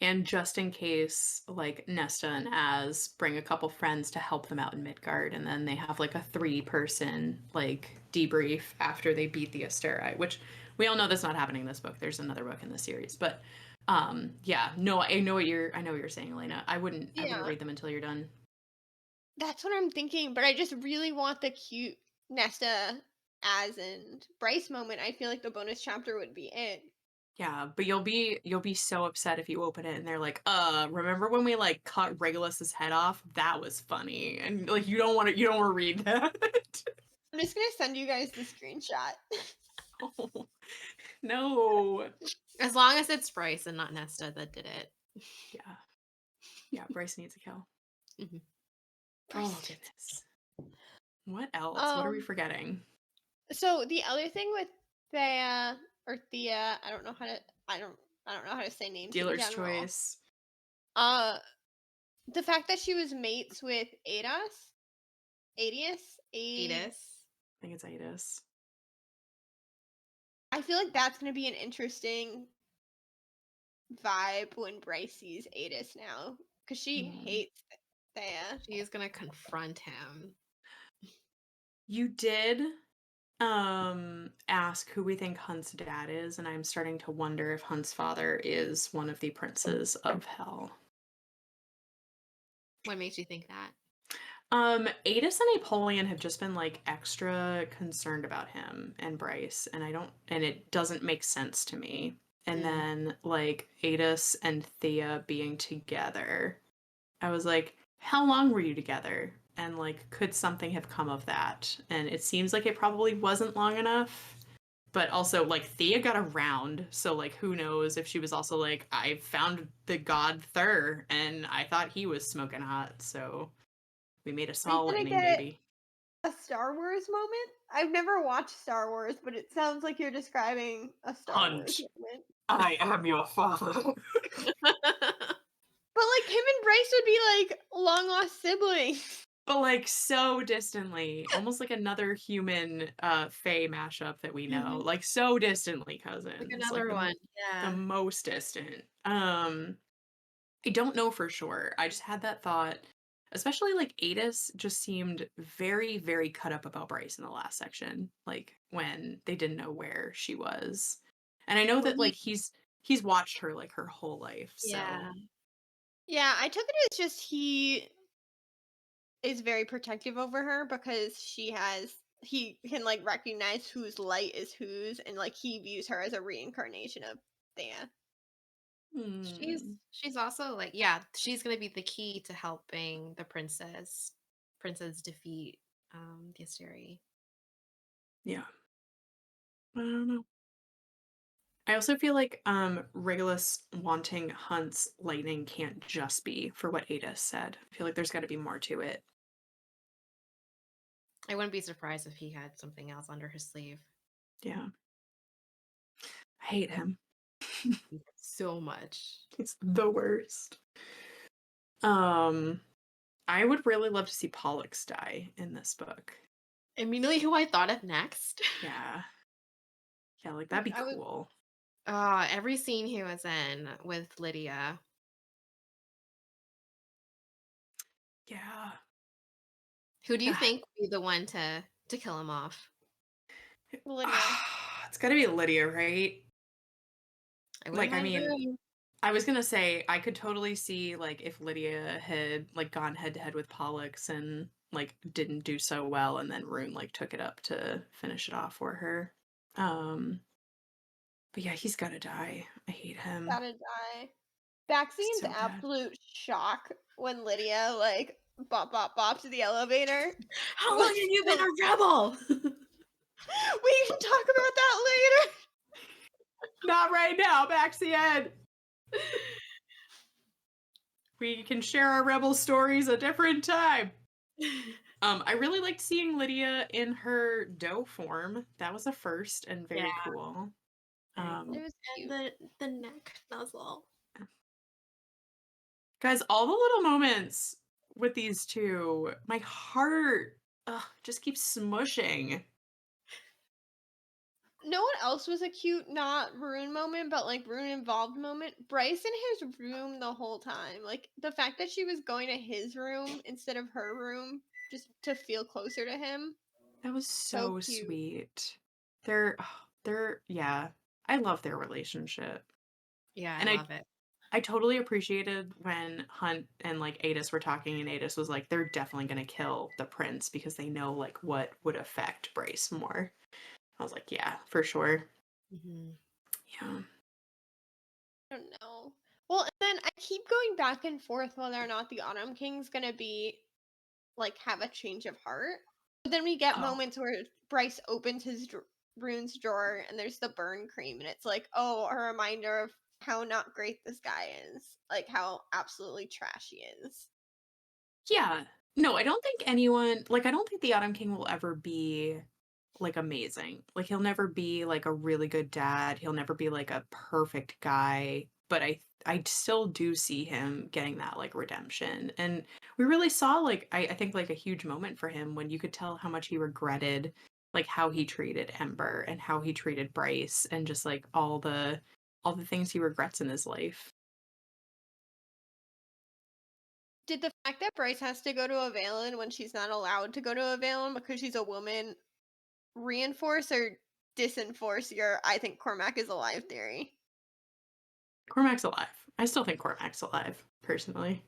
And just in case, like Nesta and Az bring a couple friends to help them out in Midgard, and then they have like a 3-person like debrief after they beat the Asteri, which we all know that's not happening in this book. There's another book in the series, but yeah, no, I know what you're saying, Elena. I wouldn't Yeah, read them until you're done. that's what I'm thinking. But I just really want the cute Nesta as and Bryce moment. I feel like the bonus chapter would be it. Yeah, but you'll be so upset if you open it and they're like, remember when we like cut Regulus's head off? That was funny. And like you don't want to read that. I'm just gonna send you guys the screenshot. Oh, no. As long as it's Bryce and not Nesta that did it. Yeah. Yeah, Bryce needs a kill. Mhm. Oh Bryce. goodness. What else? What are we Um. forgetting? So the other thing with Thea or Thea, I don't know how to say names in Dealer's general. choice. Uh, the fact that she was mates with Adius, Edis. I think it's Itis. I feel like that's gonna be an interesting vibe when Bryce sees Adis now, because she Hmm. hates Thea. She is gonna confront him. You did ask who we think Hunt's dad is, and I'm starting to wonder if Hunt's father is one of the princes of hell. What makes you think that? Adis and Apollyon have just been like extra concerned about him and Bryce, and it doesn't make sense to me. And Mm. then like Adis and Thea being together, I was like, how long were you together? And like, could something have come of that? And it seems like it probably wasn't long enough. But also, like, Thea got around, so like, who knows if she was also like, I found the god Thur, and I thought he was smoking hot, so we made a Are you saw gonna lightning get baby. a Star Wars moment? I've never watched Star Wars, but it sounds like you're describing a Star Wars Hunt, moment. I am your father. But like him and Bryce would be like long lost siblings. But like so distantly, almost like another human Fae mashup that we know. Mhm. Like so distantly Like cousins. Like another one. the Yeah. most distant. I don't know for sure. I just had that thought. Especially like Adis just seemed very, very cut up about Bryce in the last section. Like when they didn't know where she was. And I know Well, that like he's watched her like her whole life, so Yeah. yeah, I took it as just he is very protective over her because he can like recognize whose light is whose, and like he views her as a reincarnation of Thea. hmm. She's also like, yeah, she's gonna be the key to helping the princess defeat the Asteri. Yeah. I don't know. I also feel like Regulus wanting Hunt's lightning can't just be for what Ada said. I feel like there's got to be more to it. I wouldn't be surprised if he had something else under his sleeve. Yeah. I hate him. So much. He's the worst. Um I would really love to see Pollux die in this book. Immediately who I thought of next. Yeah. Yeah, like that'd be I was cool. Every scene he was in with Lydia. Yeah. Who do you think would be the one to kill him off? Lydia. It's got to be Lydia, right? I wouldn't Like I mind mean, Rue. I was gonna say I could totally see like if Lydia had like gone head to head with Pollux and like didn't do so well, and then Rune like took it up to finish it off for her. Um, but yeah, he's gotta die. I hate him Gotta die. Baxian's so bad. absolute shock when Lydia like bop bop bop to the elevator How long have was you been so. a rebel? We can talk about that later. Not right now, Baxian. We can share our rebel stories a different time. I really liked seeing Lydia in her doe form. That was a first and Yeah, very cool. very It cool. was And cute. the neck nuzzle. Guys, all the little moments with these two, my heart just keeps smushing. No one else was a cute, not Rune moment, but like Rune involved moment. Bryce in his room the whole time. Like the fact that she was going to his room instead of her room just to feel closer to him. That was So so cute. sweet. They're yeah. I love their relationship. Yeah, I And love it. I totally appreciated when Hunt and like Adis were talking, and Adis was like, they're definitely gonna kill the prince because they know like what would affect Bryce more. I was like, yeah, for sure. Mhm. Yeah. I don't know. Well, and then I keep going back and forth whether or not the Autumn King's gonna be like have a change of heart. But then we get Oh, moments where Bryce opens his Rune's drawer and there's the burn cream, and it's like, oh, a reminder of how not great this guy is, like how absolutely trash he is. yeah. No, I don't think anyone like I don't think the Autumn King will ever be like amazing. Like he'll never be like a really good dad. He'll never be like a perfect guy, but I still do see him getting that like redemption. And we really saw like I think like a huge moment for him when you could tell how much he regretted like how he treated Ember and how he treated Bryce and just like all the things he regrets in his life. Did the fact that Bryce has to go to a Valen when she's not allowed to go to a Valen because she's a woman reinforce or disenforce your I think Cormac is alive theory? Cormac's alive. I still think Cormac's alive, personally.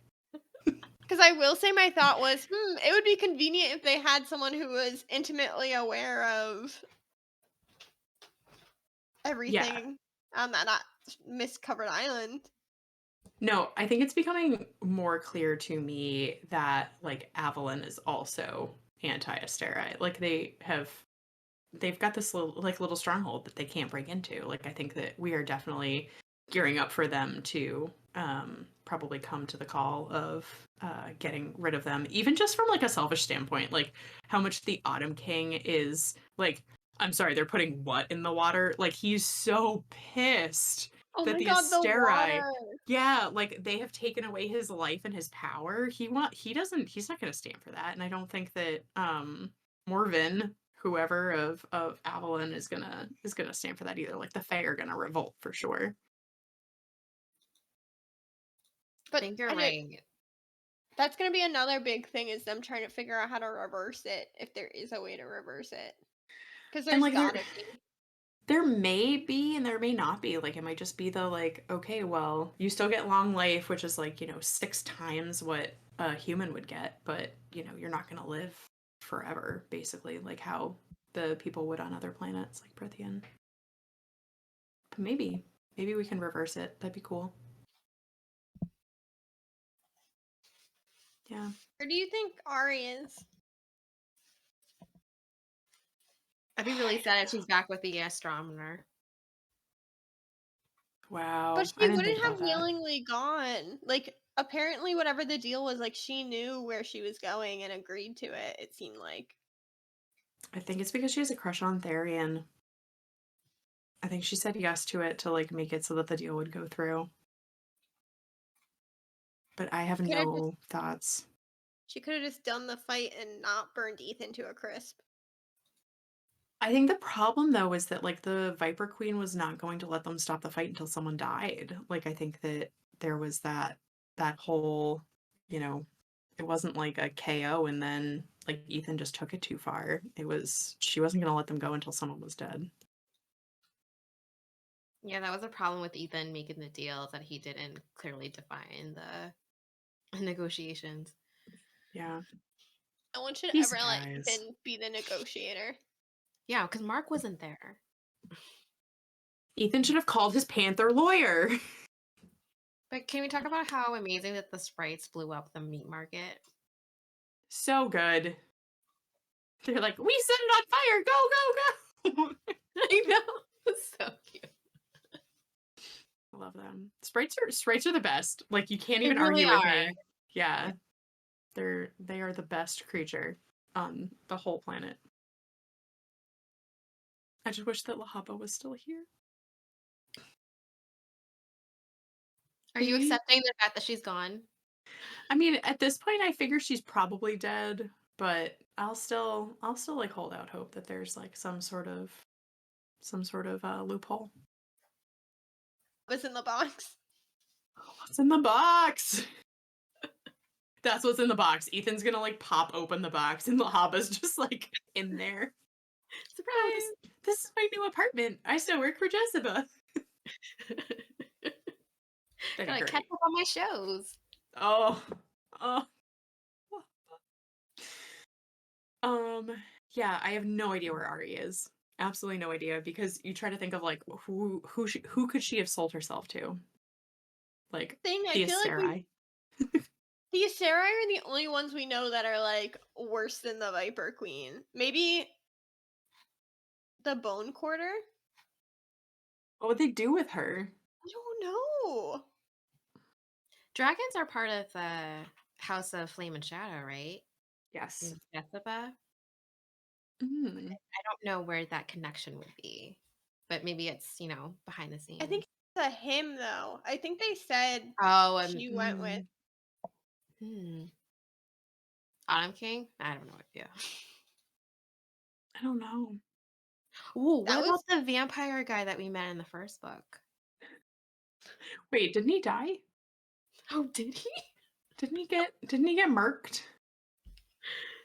Because I will say my thought was, it would be convenient if they had someone who was intimately aware of Yeah. everything on that not miscovered island. No, I think it's becoming more clear to me that like Avalon is also anti-Asterite. Like they've got this little stronghold that they can't break into. Like I think that we are definitely gearing up for them to probably come to the call of getting rid of them, even just from like a selfish standpoint, like how much the Autumn King is like. I'm sorry, they're putting what in the water? Like he's so pissed Oh that my the god, the Asteri, water. yeah, like they have taken away his life and his power. He's not going to stand for that, and I don't think that Morven, whoever of Avalon is gonna stand for that either. Like the Fae are gonna revolt for sure. I But think you're I did right. that's gonna be another big thing is them trying to figure out how to reverse it if there is a way to reverse it. Because And there's like gotta be. there may be and there may not be. Like it might just be the like, okay, well, you still get long life, which is like, 6 times what a human would get, but you're not gonna live forever, basically, like how the people would on other planets, like Prithian. But maybe we can reverse it. That'd be cool. Yeah. Where do you think Ari is? I'd be really sad if she's back with the astronomer. But Wow. I she didn't think wouldn't have about that. willingly gone. Like, apparently, whatever the deal was, like, she knew where she was going and agreed to it, it seemed like. I think it's because she has a crush on Therian. I think she said yes to it to like make it so that the deal would go through. But I have Could have just no thoughts. She could have just done the fight and not burned Ethan to a crisp. I think the problem though is that like the Viper Queen was not going to let them stop the fight until someone died. Like I think that there was that whole, you know, it wasn't like a KO and then like Ethan just took it too far. She wasn't going to let them go until someone was dead. Yeah, that was a problem with Ethan making the deal that he didn't clearly define the negotiations. Yeah. No one should These ever let guys. Ethan be the negotiator. Yeah, because Mark wasn't there. Ethan should have called his Panther lawyer. But can we talk about how amazing that the sprites blew up the meat market? So good. They're like, we set it on fire. Go, go, go. I know. It's so cute. I love them. Sprites are the best. Like you can't They even really argue with are. me. Yeah. They are the best creature on the whole planet. I just wish that Lahaba was still here. Are you accepting the fact that she's gone? I mean, at this point, I figure she's probably dead, but I'll still like hold out hope that there's like some sort of loophole. What's in the box? What's in the box? That's what's in the box. Ethan's gonna like pop open the box, and Lahaba's just like in there. Surprise! This is my new apartment. I still work for Jessica. Gotta catch up on my shows. Oh. Yeah, I have no idea where Ari is. Absolutely no idea, because you try to think of like who could she have sold herself to? Like I feel like Sarai. the Sarai are the only ones we know that are like worse than the Viper Queen. Maybe the Bone Quarter? What would they do with her? I don't know. Dragons are part of the House of Flame and Shadow, right? Yes. Jessica. Mm. I don't know where that connection would be, but maybe it's behind the scenes. I think it's a him though. I think they said she went with. Autumn King? I have no idea. I don't know. Ooh, what about the vampire guy that we met in the first book? Wait, didn't he die? Oh, did he? Didn't he get murked?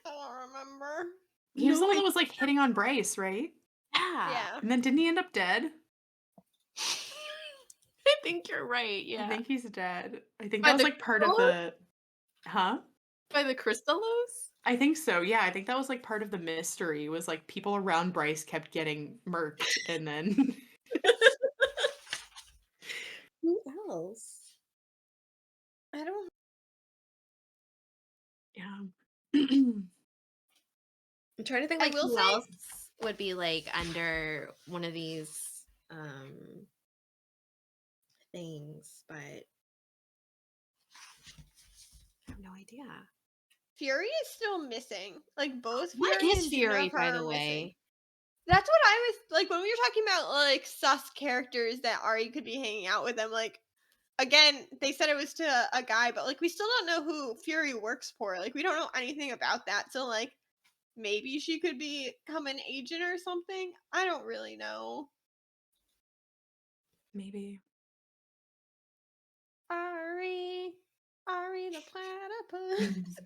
I don't remember. He was the one that was like hitting on Bryce, right? Yeah. And then didn't he end up dead? I think you're right. Yeah. I think he's dead. I think that was like part of the by the Crystallos? I think so. Yeah, I think that was like part of the mystery, was like people around Bryce kept getting murked, and then Who else? I don't. Yeah. I'm trying to think like who say else would be like under one of these things, but I have no idea. Fury is still missing. Like both What Fury is and Fury, Jennifer by are the missing. way? That's what I was like when we were talking about like sus characters that Ari could be hanging out with them. Like again, they said it was to a guy, but like we still don't know who Fury works for. Like we don't know anything about that. So like maybe she could become an agent or something. I don't really know. Maybe. Ari the platypus.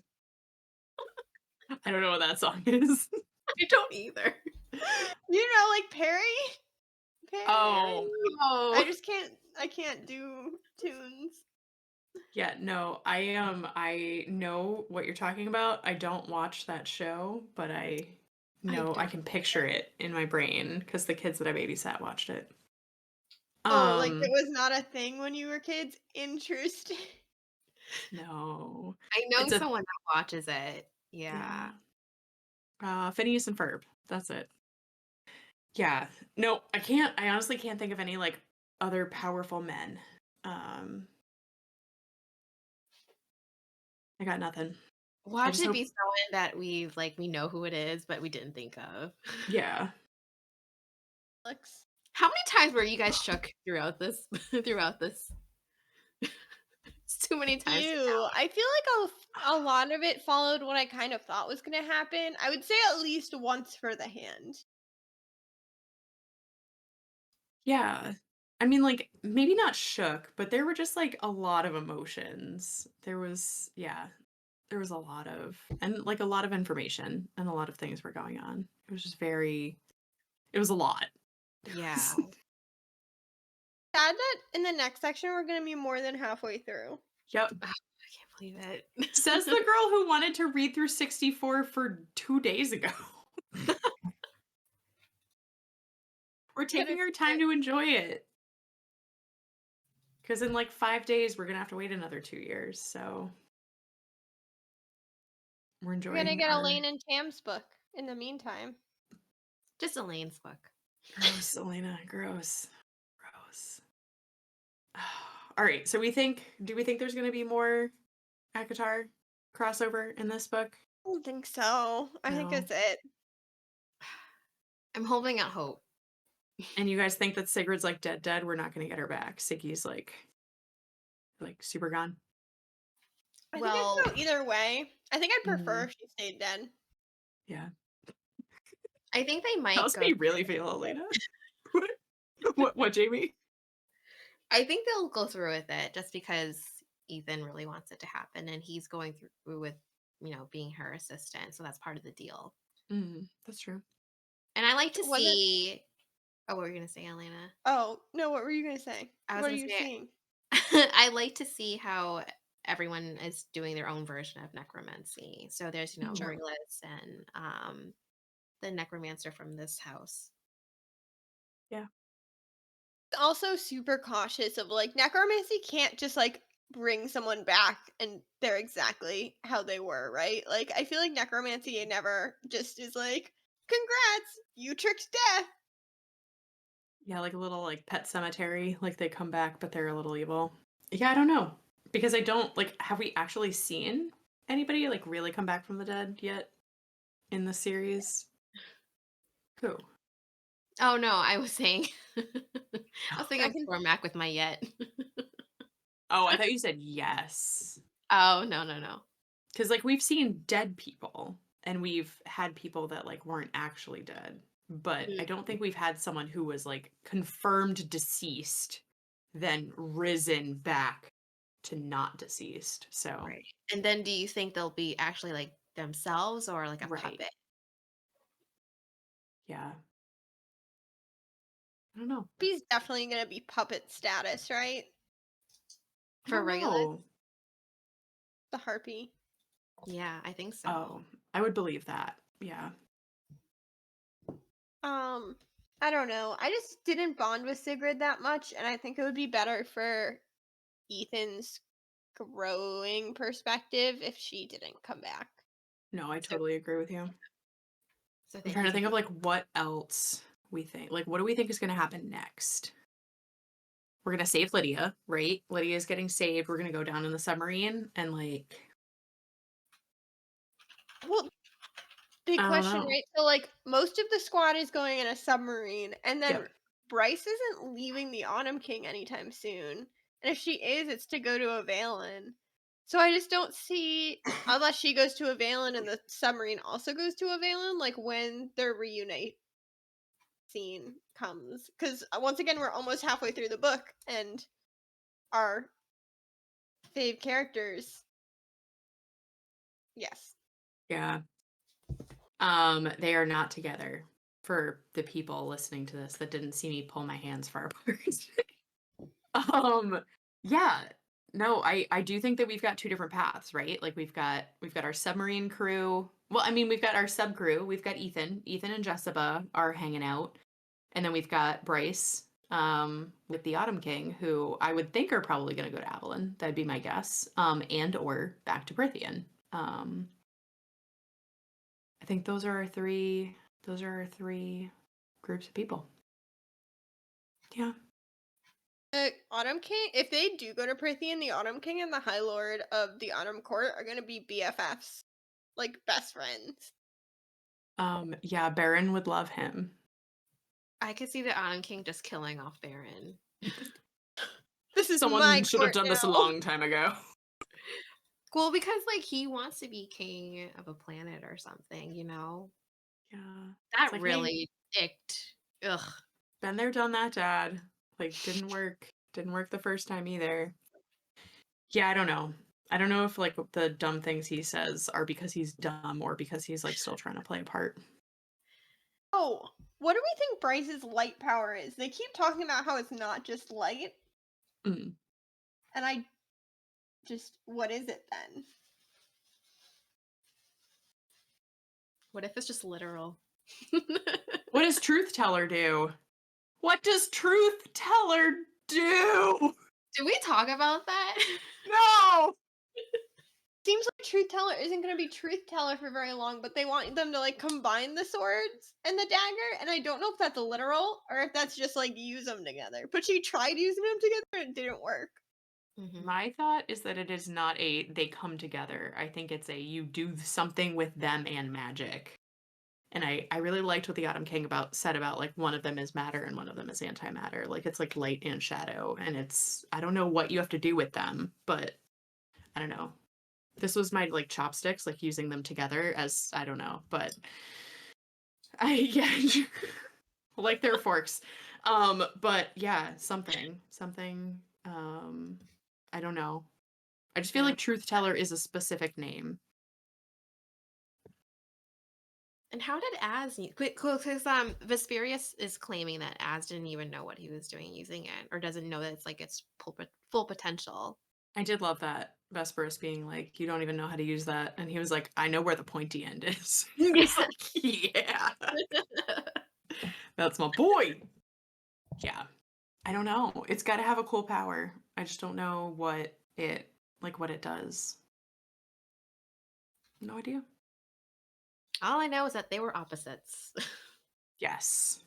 I don't know what that song is. I don't either. You know, like Perry. Oh. I can't do tunes. Yeah, no, I know what you're talking about. I don't watch that show, but I know I can picture it in my brain because the kids that I babysat watched it. Oh, like it was not a thing when you were kids? Interesting. No. I know someone that watches it. Yeah. Phineas and Ferb. That's it. Yeah. No, I honestly can't think of any like other powerful men. I got nothing. Watch it be someone that we know who it is, but we didn't think of. Yeah. How many times were you guys shook throughout this? It's too many times. I feel like a lot of it followed what I kind of thought was going to happen. I would say at least once for the hand. Yeah. I mean, like, maybe not shook, but there were just like a lot of emotions. There was a lot of, and like a lot of information, and a lot of things were going on. It was just it was a lot. Yeah. Sad that in the next section we're going to be more than halfway through. Yep. I can't believe it. Says the girl who wanted to read through 64 for 2 days ago. We're taking our time to enjoy it. Because in like 5 days, we're going to have to wait another 2 years. So we're enjoying it. We're going to get Elaine and Tam's book in the meantime. Just Elaine's book. Gross, Elena. Gross. All right. So do we think there's going to be more ACOTAR crossover in this book? I don't think so. I think No. that's it. I'm holding out hope. And you guys think that Sigrid's like dead? We're not gonna get her back. Siggy's like super gone. I think I Well, could go either way. I think I'd prefer Mm, if she stayed dead. yeah. I think they That might was go me through really with feel, it. Elena. What? What, Jamie? I think they'll go through with it just because Ethan really wants it to happen and he's going through with, being her assistant. So that's part of the deal. That's true. And I like to Wasn't see. Oh, what were you going to say, Elena? Oh, no, what were you gonna say? I was What are going to you say, seeing? I like to see how everyone is doing their own version of necromancy. So there's, Mm, Sure. Relis and the necromancer from this house. yeah. Also super cautious of like necromancy can't just like bring someone back and they're exactly how they were, right? Like I feel like necromancy never just is like, congrats, you tricked death. Yeah, like a little like pet cemetery. Like they come back, but they're a little evil. Yeah, I don't know. Because I don't like have we actually seen anybody like really come back from the dead yet in the series? Who? Oh no, I was saying, I was thinking I of can Cormac with my yet. Oh, I thought you said yes. Oh no, no, no. Because like we've seen dead people and we've had people that like weren't actually dead. But I don't think we've had someone who was like confirmed deceased, then risen back to not deceased. So, Right. And then do you think they'll be actually like themselves or like a right. puppet? Yeah. I don't know. He's definitely gonna be puppet status, right? I For don't Regulus? know. The harpy. Yeah, I think so. Oh, I would believe that. Yeah. Um, I don't know. I just didn't bond with Sigrid that much, and I think it would be better for Ethan's growing perspective if she didn't come back. No, I So totally agree with you. so I'm thank trying you to for think of being like what else we think. Like, what do we think is going to happen next? We're going to save Lydia, right? Lydia is getting saved. We're going to go down in the submarine and like, Well, big I don't question, know. right? So, like, most of the squad is going in a submarine, and then Yep. Bryce isn't leaving the Autumn King anytime soon. And if she is, it's to go to Avalon. So I just don't see, unless she goes to Avalon and the submarine also goes to Avalon, like when their reunite scene comes. Because once again, we're almost halfway through the book, and our fave characters, yes. Yeah. They are not together for the people listening to this that didn't see me pull my hands far apart. Um, yeah. No, I do think that we've got two different paths, right? Like we've got our submarine crew. Well, I mean, we've got our sub crew. We've got Ethan. Ethan and Jessica are hanging out. And then we've got Bryce with the Autumn King, who I would think are probably going to go to Avalon. That'd be my guess. And or back to Prithian. Um, I think those are our three groups of people. Yeah. The Autumn King, if they do go to Prithian, the Autumn King and the High Lord of the Autumn Court are going to be BFFs, like best friends. Yeah, Baron would love him. I could see the Autumn King just killing off Baron. This is Someone my should have court done this a now. long time ago. Well, because like he wants to be king of a planet or something, Yeah. It's That like, hey, really icked. Ugh. been there, done that, Dad. Like, didn't work. Didn't work the first time either. Yeah, I don't know. I don't know if like the dumb things he says are because he's dumb or because he's like still trying to play a part. Oh, what do we think Bryce's light power is? They keep talking about how it's not just light, Mm. and what is it then? What if it's just literal? What does Truth Teller do? What does Truth Teller do? Did we talk about that? No! Seems like Truth Teller isn't going to be Truth Teller for very long, but they want them to like combine the swords and the dagger, and I don't know if that's literal or if that's just like use them together. But she tried using them together and it didn't work. Mhm. My thought is that it is not a they come together. I think it's a you do something with them and magic. And I really liked what the Autumn King said about like one of them is matter and one of them is antimatter. Like it's like light and shadow. And it's I don't know what you have to do with them, but I don't know. This was my like chopsticks, like using them together as I don't know, but I yeah. Like their forks. But yeah, something I don't know. I just feel Yeah. like truth teller is a specific name. And how did Az because Vesperius is claiming that Az didn't even know what he was doing using it, or doesn't know that it's like its full potential. I did love that Vesperus being like, you don't even know how to use that. And he was like, I know where the pointy end is. I was Yeah. like, yeah, that's my boy. Yeah. I don't know. It's got to have a cool power. I just don't know what it does. No idea. All I know is that they were opposites. Yes.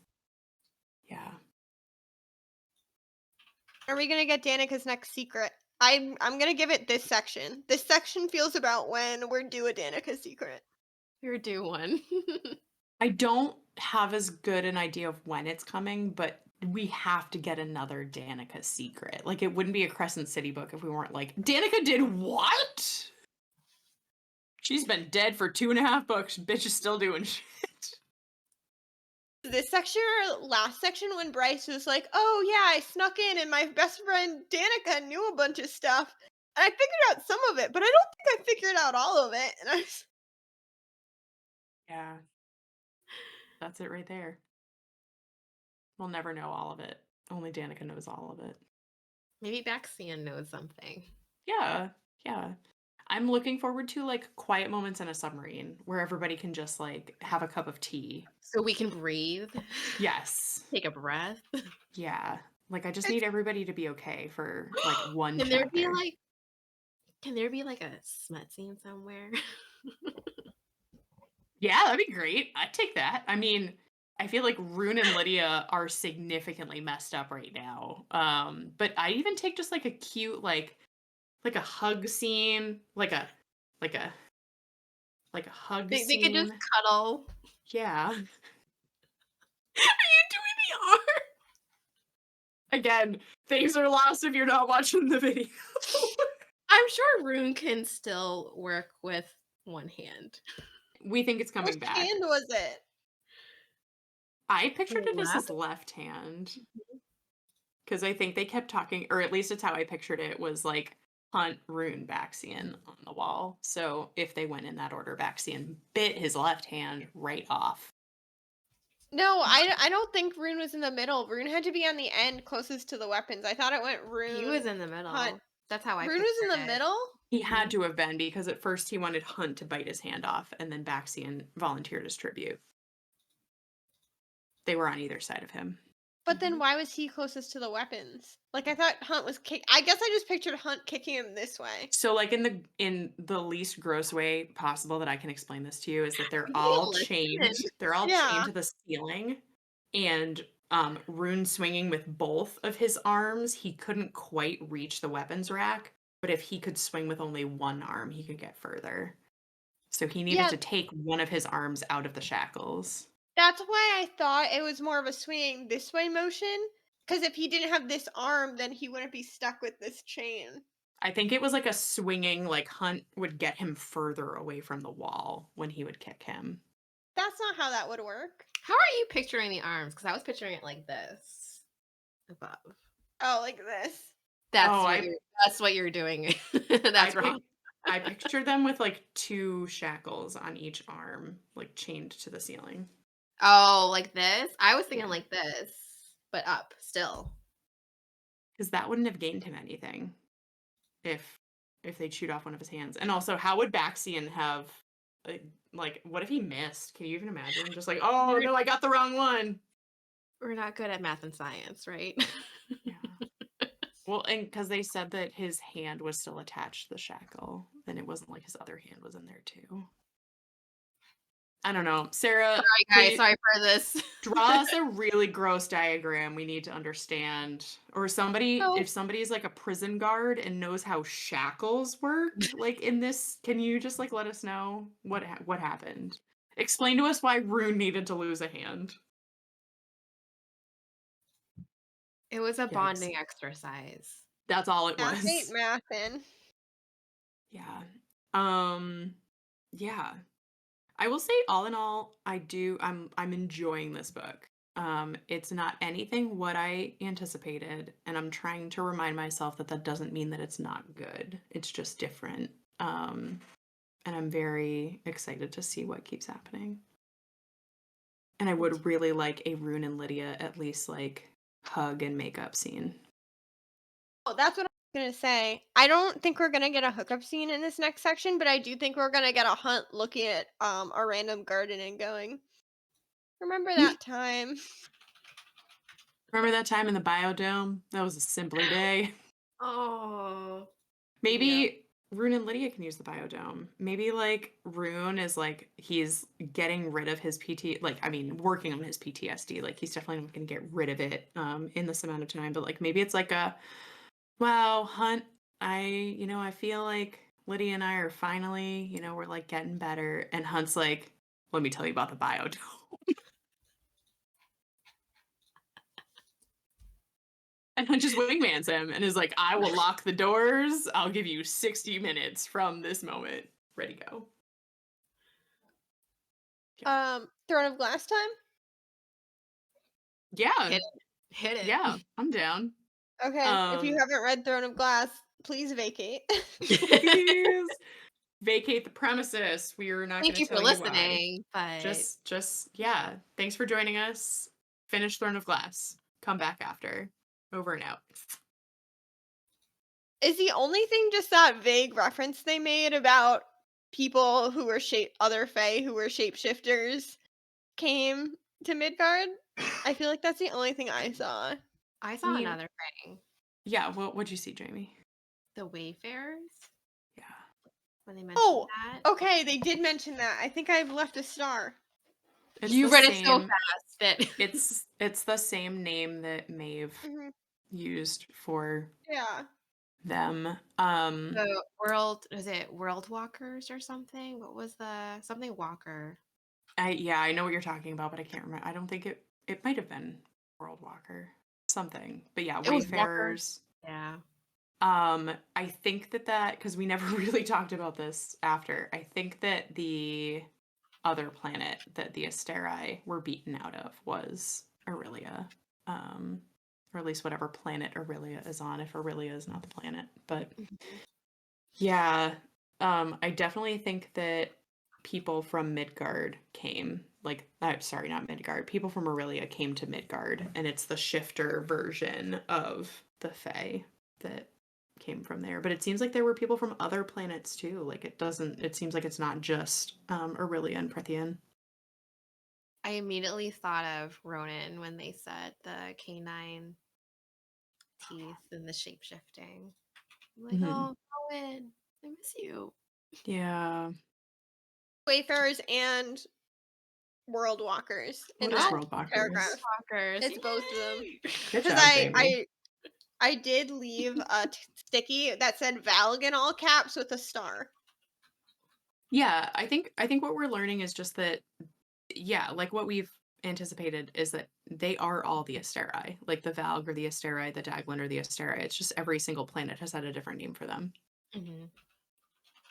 Yeah. Are we gonna get Danica's next secret? I'm gonna give it this section. This section feels about when we're due a Danica secret. You're due one. I don't have as good an idea of when it's coming, but we have to get another Danica secret. Like, it wouldn't be a Crescent City book if we weren't like, Danica did what? She's been dead for 2.5 books. Bitch is still doing shit. This section or last section when Bryce was like, "Oh yeah, I snuck in and my best friend Danica knew a bunch of stuff." And I figured out some of it, but I don't think I figured out all of it. And Yeah, that's it right there. We'll never know all of it. Only Danica knows all of it. Maybe Baxian knows something. Yeah, yeah. I'm looking forward to like quiet moments in a submarine where everybody can just like have a cup of tea. So we can breathe, Yes. take a breath. Yeah. Like I just need everybody to be okay for like one Can there be chapter. like can there be like a smut scene somewhere? Yeah, that'd be great. I'd take that. I mean, I feel like Rune and Lydia are significantly messed up right now. But I even take just like a cute like a hug scene, like a like a hug They could just scene. cuddle. Yeah. Are you doing the arm? Again, things are lost if you're not watching the video. I'm sure Rune can still work with one hand. We think it's which coming back. hand was it? I pictured it as Left? his left hand because I think they kept talking, or at least it's how I pictured it, was like Hunt, Rune, Baxian on the wall. So if they went in that order, Baxian bit his left hand right off. No, I don't think Rune was in the middle. Rune had to be on the end closest to the weapons. I thought it went He was Rune, in the Hunt. middle. That's how I Rune pictured was in the it. middle? He had to have been because at first he wanted Hunt to bite his hand off, and then Baxian volunteered as tribute. They were on either side of him. But then why was he closest to the weapons? Like I thought Hunt was I guess I just pictured Hunt kicking him this way. So like in the least gross way possible that I can explain this to you is that they're You need to all listen. chained. They're all chained Yeah. to the ceiling, and Rune swinging with both of his arms, he couldn't quite reach the weapons rack, but if he could swing with only one arm, he could get further. So he needed Yeah, to take one of his arms out of the shackles. that's why I thought it was more of a swinging this way motion. Because if he didn't have this arm, then he wouldn't be stuck with this chain. I think it was like a swinging, like Hunt would get him further away from the wall when he would kick him. That's not how that would work. How are you picturing the arms? Because I was picturing it like this above. Oh, like this. That's Oh, what I you're doing. I That's wrong. I pictured them with like two shackles on each arm, like chained to the ceiling. Oh, like this? I was thinking Yeah. like this, but up still. Because that wouldn't have gained him anything if they chewed off one of his hands. And also, how would Baxian have like what if he missed? Can you even imagine? Just like, oh We're, no, I got the wrong one. we're not good at math and science, right? Yeah. Well, and because they said that his hand was still attached to the shackle, then it wasn't like his other hand was in there too. I don't know. Sarah, Sorry, guys. please Sorry for this. draw us a really gross diagram we need to understand. Or somebody, So if somebody's like a prison guard and knows how shackles work, like in this, can you just like let us know what happened? Explain to us why Rune needed to lose a hand. It was a Yikes. bonding exercise. That's all it math ain't was. mathin'. Yeah. Um yeah. I will say all in all, I'm enjoying this book. It's not anything what I anticipated, and I'm trying to remind myself that that doesn't mean that it's not good. It's just different. Um and I'm very excited to see what keeps happening. And I would really like a Rune and Lydia at least like hug and makeup scene. Oh, that's what I was gonna say. I don't think we're gonna get a hookup scene in this next section, but I do think we're gonna get a Hunt looking at a random garden and going, "Remember that time?" Remember that time in the biodome? That was a simpler day. Oh. Yeah. Maybe Rune and Lydia can use the biodome. Maybe like Rune is like he's getting rid of his like I mean working on his PTSD. Like he's definitely not going to get rid of it in this amount of time, but like maybe it's like a wow, Hunt, I feel like Lydia and I are finally, we're like getting better, and Hunt's like, let me tell you about the biodome. And Hunt just wingmans him and is like, I will lock the doors. I'll give you 60 minutes from this moment. Ready, go. Throne of Glass time? Yeah, Hit it. Hit yeah, it. I'm down. Okay, if you Um, haven't read Throne of Glass, please vacate. please vacate the premises. We are not Thank going to you for tell you why. listening, but Yeah. Thanks for joining us. Finish Throne of Glass. Come back after. Over and out. Is the only thing just that vague reference they made about people who were other Fae who were shapeshifters came to Midgard? I feel like that's the only thing I saw. I I saw mean, another thing. yeah. What'd you see, Jamie? The Wayfarers, Yeah. when they mentioned Oh, that. okay, they did mention that. I think I've left a star. It's You the read it so same. fast that It's the same name that Maeve Mhm. used for Yeah. them. the world was it World Walkers or something? What was the something Walker? I know what you're talking about, but I can't remember. I don't think it might have been World Walker. Something. But yeah, It was Walker. Wayfarers. Yeah. I think that because we never really talked about this after. I think that the other planet that the Asteri were beaten out of was Aurelia. Or at least whatever planet Aurelia is on, if Aurelia is not the planet. But Mhm. yeah, I definitely think that people from Midgard came. Like, I'm sorry, not Midgard. People from Aurelia came to Midgard, and it's the shifter version of the Fae that came from there. But it seems like there were people from other planets too. Like, it seems like it's not just Aurelia and Prithian. I immediately thought of Ronan when they said the canine teeth and the shape shifting. I'm like, Hmm. oh, Rowan, I miss you. Yeah. Wayfarers and World Walkers in What is that Oh, World Walkers? paragraph. Walkers. It's both of them. Yay! Good Because job, Jamie. I did leave a sticky that said Valg in all caps with a star. Yeah, I think what we're learning is just that yeah, like what we've anticipated is that they are all the Asteri. Like the Valg or the Asteri, the Daglin or the Asteri. It's just every single planet has had a different name for them. Mhm.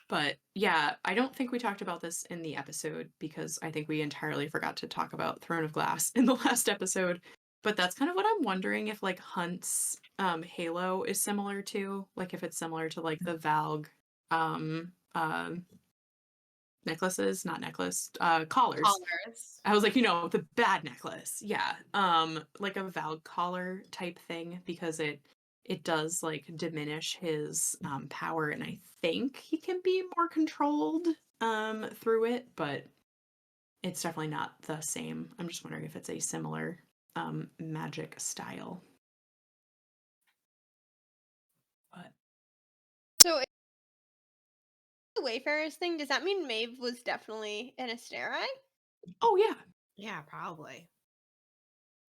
But yeah, I don't think we talked about this in the episode because I think we entirely forgot to talk about Throne of Glass in the last episode. But that's kind of what I'm wondering if like Hunt's halo is similar to, like if it's similar to like the Valg um uh necklaces, not necklace, collars. Collars. I was like, the bad necklace. Yeah. Like a Valg collar type thing because it does like diminish his power and I think he can be more controlled through it, but it's definitely not the same. I'm just wondering if it's a similar magic style. But So the Wayfarers thing, does that mean Maeve was definitely an Asteri? Oh yeah. Yeah, probably.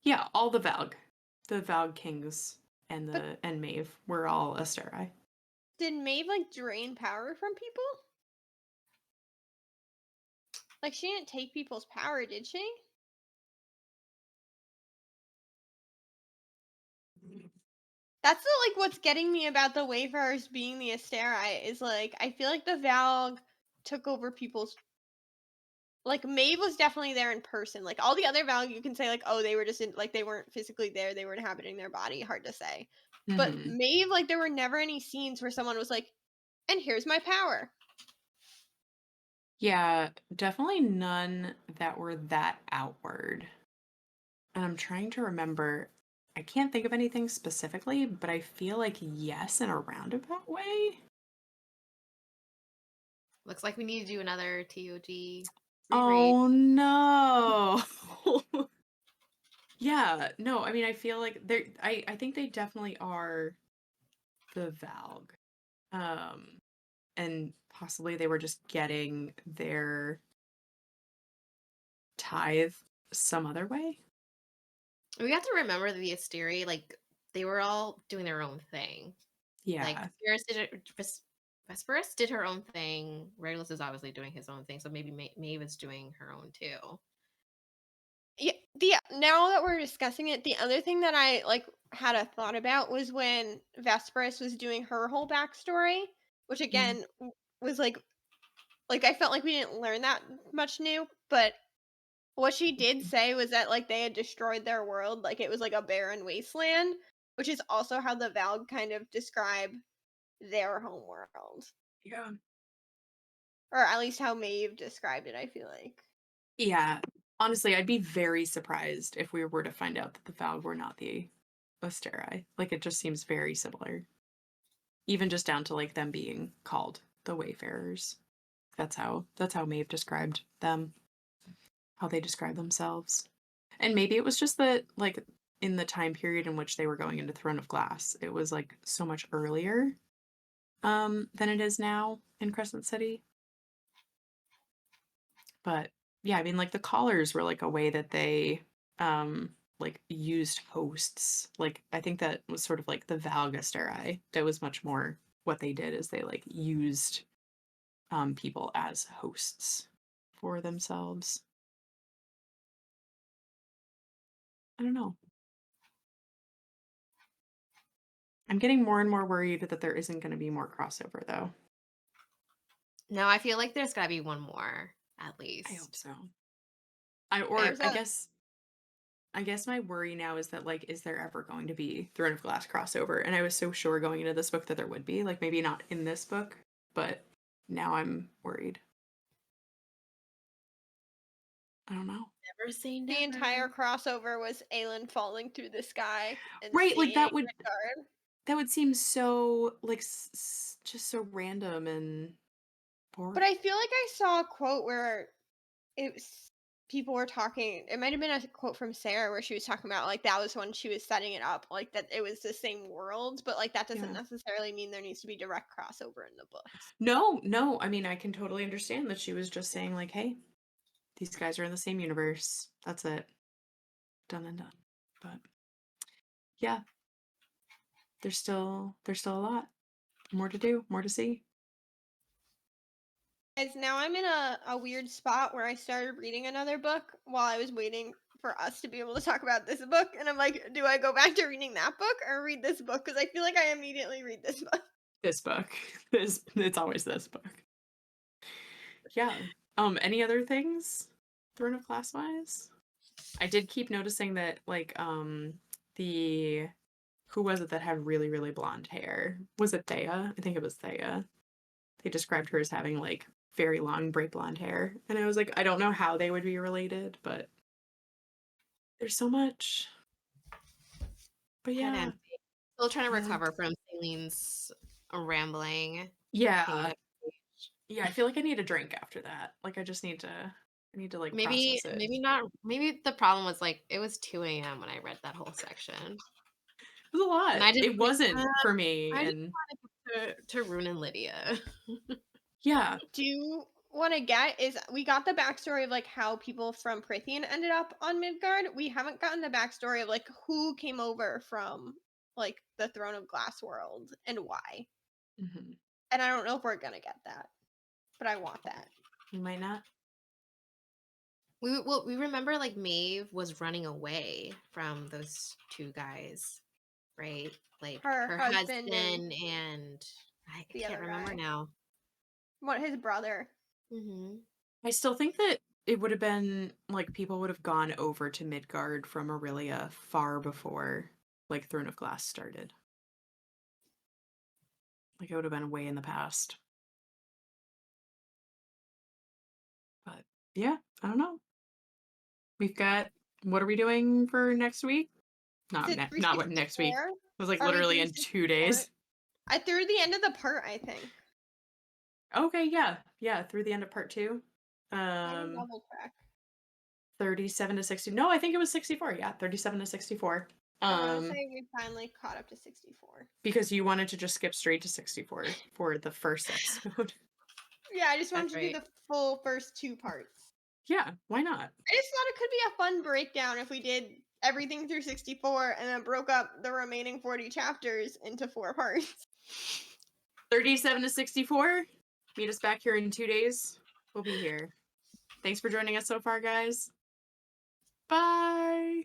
Yeah, all the Valg kings But and Maeve were all Asteri. did Maeve like drain power from people? Like she didn't take people's power, did she? That's the, like what's getting me about the Wayfarers being the Asteri is like I feel like the Valg took over people's like Maeve was definitely there in person. Like all the other Valg you can say like oh they were just in like they weren't physically there, they were inhabiting their body, hard to say. But Mm-hmm. Maeve like there were never any scenes where someone was like and here's my power. Yeah, definitely none that were that outward. And I'm trying to remember. I can't think of anything specifically, but I feel like yes in a roundabout way. Looks like we need to do another TOG reread. Oh no. Yeah, no, I mean I feel like I think they definitely are the Valg. Um and possibly they were just getting their tithe some other way. We have to remember the Asteri, like they were all doing their own thing. Like Yeah. Vesperus did her own thing. Regulus is obviously doing his own thing, so maybe Maeve is doing her own too. Yeah, the now that we're discussing it, the other thing that I like had a thought about was when Vesperus was doing her whole backstory, which Mm. again was like I felt like we didn't learn that much new, but what she did say was that like they had destroyed their world, like it was like a barren wasteland, which is also how the Valg kind of describe their home world, Yeah. or at least how Maeve described it. I feel like. Yeah. Honestly, I'd be very surprised if we were to find out that the Valg were not the Asteri. Like it just seems very similar. Even just down to like them being called the Wayfarers. That's how Maeve described them, how they describe themselves. And maybe it was just that like in the time period in which they were going into Throne of Glass, it was like so much earlier than it is now in Crescent City. But yeah, I mean like the collars were like a way that they like used hosts. Like I think that was sort of like the Valgasteri. That was much more what they did is they like used people as hosts for themselves. I don't know. I'm getting more and more worried that there isn't going to be more crossover though. No, I feel like there's gotta be one more at I hope least. so. I or There's I a guess I guess my worry now is that like is there ever going to be Throne of Glass crossover? And I was so sure going into this book that there would be, like maybe not in this book, but now I'm worried. I don't know. Never say the entire never. crossover was Aelin falling through the sky and Right, like seeing Midgard. that would seem so like just so random and But boring. I feel like I saw a quote where it was people were talking. It might have been a quote from Sarah where she was talking about like that was when she was setting it up, like that it was the same world, but like that doesn't Yeah. necessarily mean there needs to be direct crossover in the books. No, no. I mean, I can totally understand that she was just saying like, "Hey, these guys are in the same universe. That's it. Done and done." But yeah, there's still a lot more to do, more to see. Guys, now I'm in a weird spot where I started reading another book while I was waiting for us to be able to talk about this book, and I'm like, do I go back to reading that book or read this book? Because I feel like I immediately read this book. This book. This it's always this book. Yeah. Any other things? Throne of Class wise? I did keep noticing that like the who was it that had really, really blonde hair? Was it Thea? I think it was Thea. They described her as having like very long bright blonde hair. And I was like, I don't know how they would be related, but there's so much. But Head yeah. empty. Still trying to Yeah. recover from Celine's rambling. Hanging Yeah. up. Yeah, I feel like I need a drink after that. Like I need to like Maybe process it. maybe not maybe the problem was like it was 2 a.m. when I read that whole section. It was a And lot. I just It like wasn't for me I just and wanted to Rune and Lydia. yeah. Do wanna get is we got the backstory of, like, how people from Prithian ended up on Midgard. We haven't gotten the backstory of, like, who came over from, like, the Throne of Glass world and why. Mhm. And I don't know if we're gonna get that, but I want that. We might not. We remember like Maeve was running away from those two guys, right? Like Her her husband and husband and I the can't other remember guy. now. What, his brother? Hmm. I still think that it would have been like people would have gone over to Midgard from Aurelia far before like Throne of Glass started. Like it would have been way in the past. But yeah, I don't know. We've got what are we doing for next week? Is it Not what next week. 364? It was like Are we literally in 2 364? days. I threw the end of the part, I think. Okay, yeah. Yeah, through the end of part 2. Let me Um double check. 37 to 60. No, I think it was 64. Yeah, 37 to 64. I wanna say we finally caught up to 64. Because you wanted to just skip straight to 64 for the first episode. Yeah, I just wanted That's to do right. the full first 2 parts. Yeah, why not? I just thought it could be a fun breakdown if we did everything through 64 and then broke up the remaining 40 chapters into 4 parts. 37 to 64. Meet us back here in 2 days. We'll be here. Thanks for joining us so far, guys. Bye.